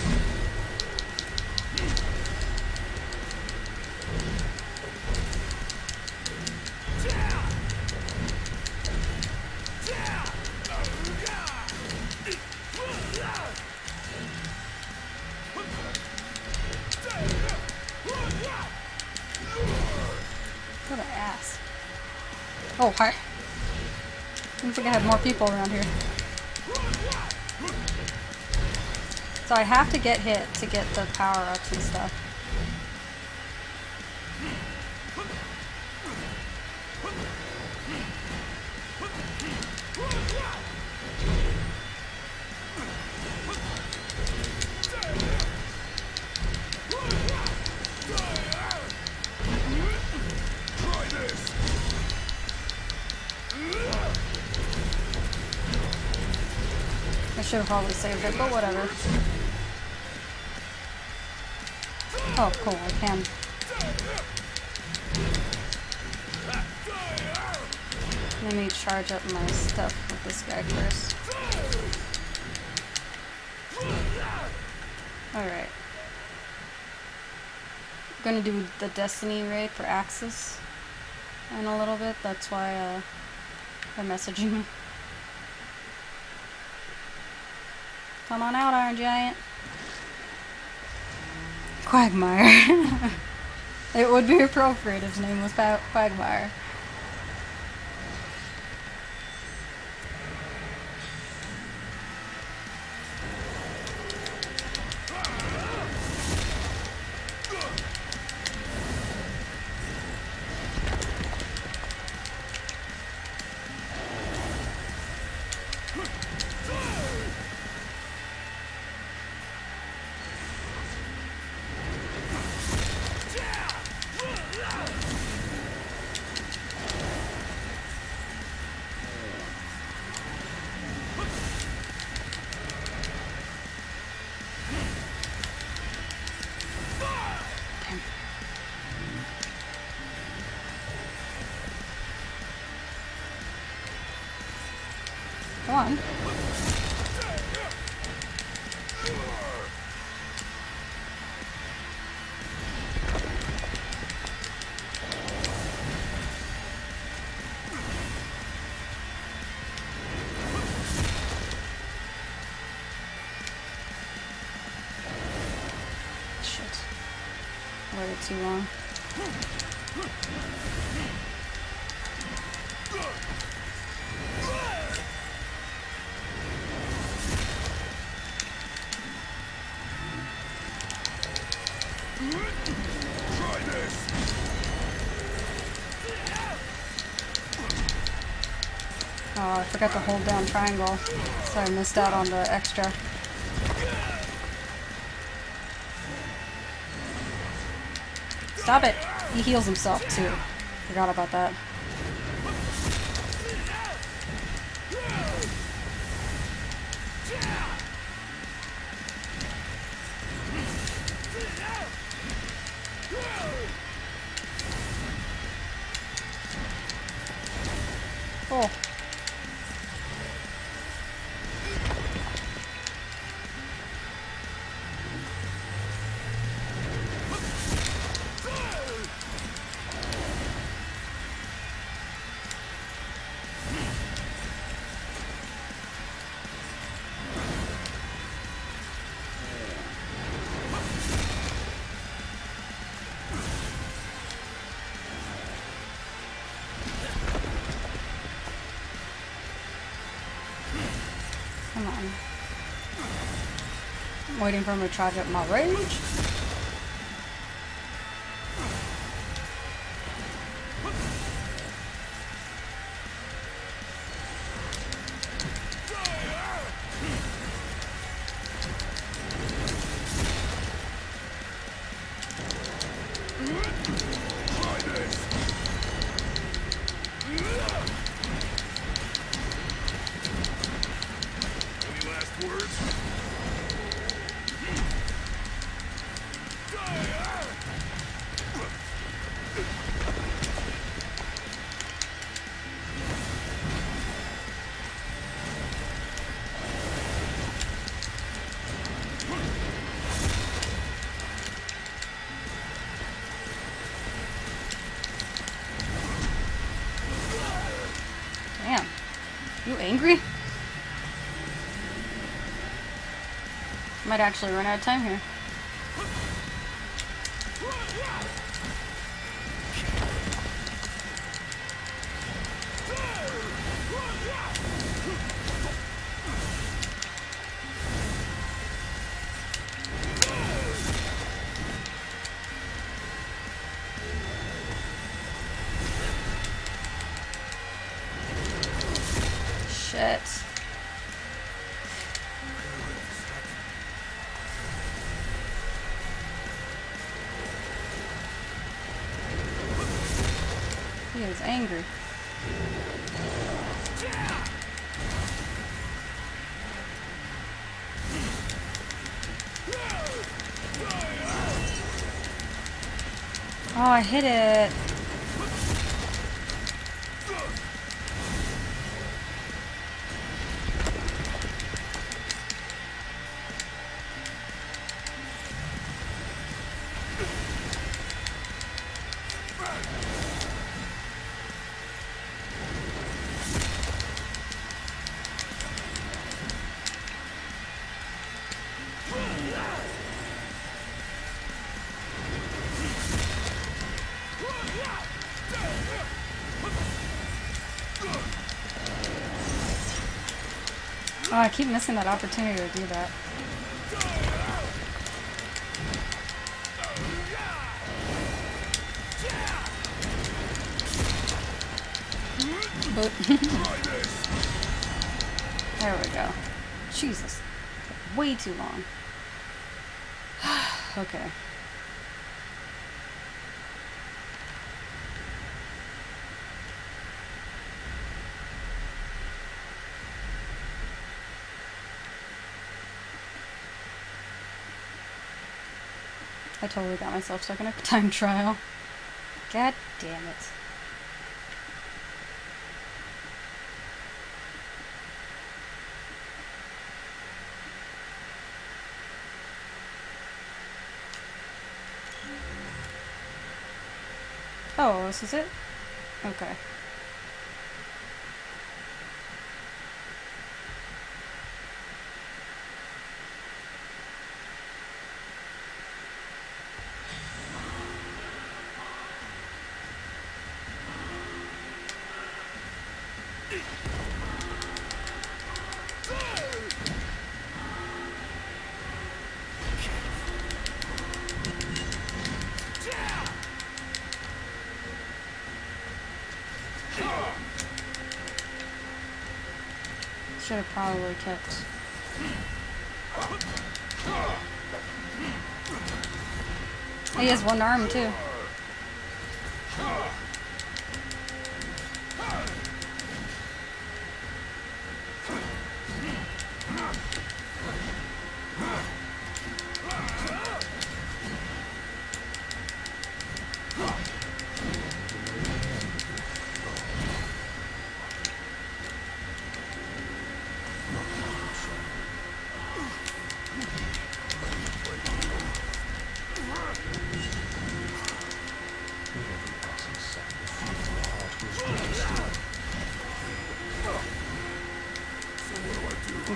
What an ass. Oh, hi. Didn't think I had more people around here. So I have to get hit to get the power-ups and stuff. I should have probably saved it, but whatever. Oh, cool, I can. Let me charge up my stuff with this guy first. Alright. I'm gonna do the Destiny raid for Axis in a little bit, that's why they're messaging me. Come on out, Iron Giant. Quagmire. It would be appropriate if his name was Quagmire. Come on. Shit. Waited too long. Try this. Oh, I forgot to hold down triangle, so I missed out on the extra. Stop it! He heals himself too. Forgot about that. Oh. Come on. I'm waiting for him to charge up my rage. Any last words? Damn. You angry? Might actually run out of time here. Shit. He is angry. Oh, I hit it. Oh, I keep missing that opportunity to do that. But there we go. Jesus. Way too long. Okay. I totally got myself stuck in a time trial. God damn it. Oh, this is it? Okay. Should have probably kept. He has one arm too.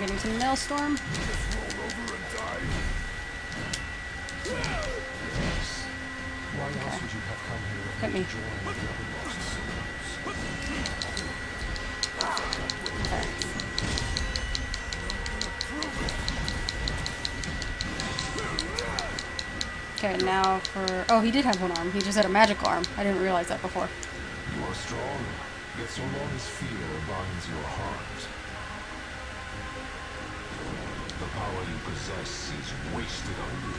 get into the Maelstrom. Why else would you have come here Hit me. to join the other lost souls? Okay. Okay, now for... Oh, he did have one arm. He just had a magical arm. I didn't realize that before. You are strong, yet so long as fear binds your heart, the power you possess is wasted on you.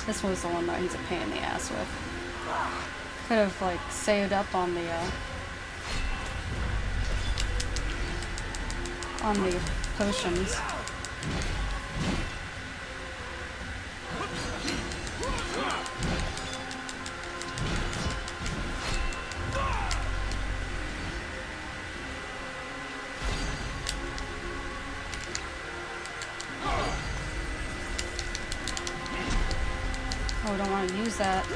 This was the one that he's a pain in the ass with. Could have, like, saved up on the potions. Oh, I don't want to use that.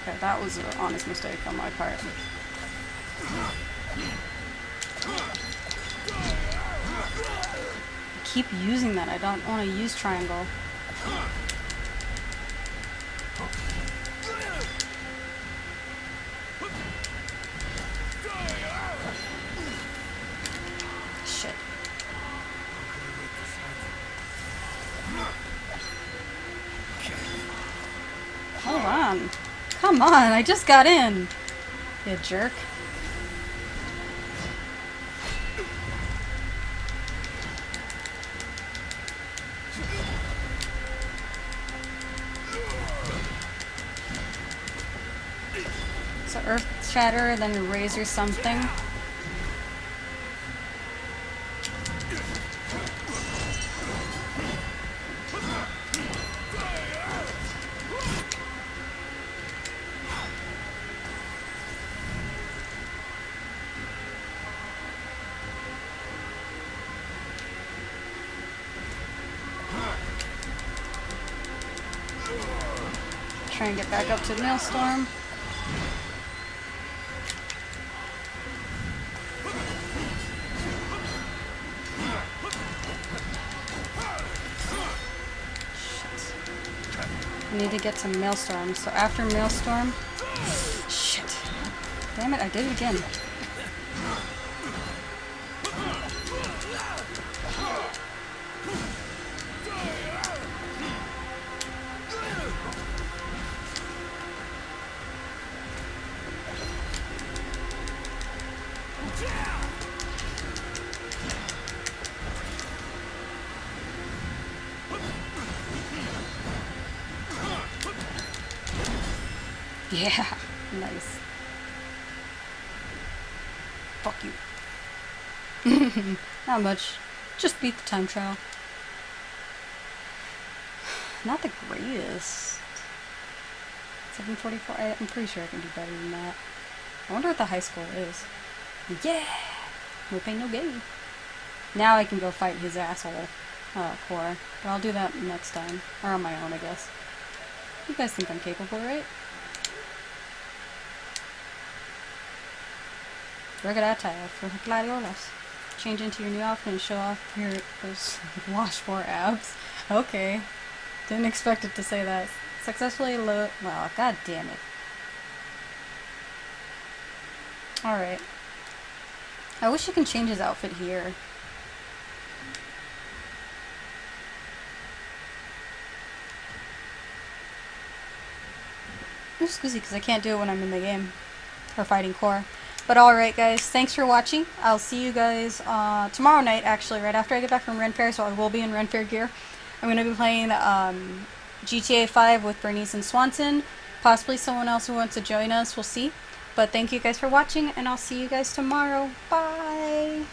Okay, that was an honest mistake on my part. I keep using that. I don't want to use triangle. Shit. Hold on. Come on, I just got in. You jerk. So Earth Shatter, then Razor something. Try and get back up to Maelstrom. Shit. I need to get to Maelstrom. So after Maelstrom... Shit. Damn it, I did it again. Yeah, nice. Fuck you. Not much. Just beat the time trial. Not the greatest. 744. I'm pretty sure I can do better than that. I wonder what the high score is. Yeah! No pain, no gain. Now I can go fight his asshole core. But I'll do that next time. Or on my own, I guess. You guys think I'm capable, right? Rugged attire for Gladiolus. Change into your new outfit and show off those washboard abs. Okay. Didn't expect it to say that. Successfully load. Well, god damn it. Alright. I wish you can change his outfit here. I'm squeezy because I can't do it when I'm in the game. Or fighting core. But alright guys, thanks for watching. I'll see you guys tomorrow night, actually, right after I get back from Ren Fair, so I will be in Ren Fair gear. I'm going to be playing GTA 5 with Bernice and Swanson. Possibly someone else who wants to join us, we'll see. But thank you guys for watching, and I'll see you guys tomorrow. Bye!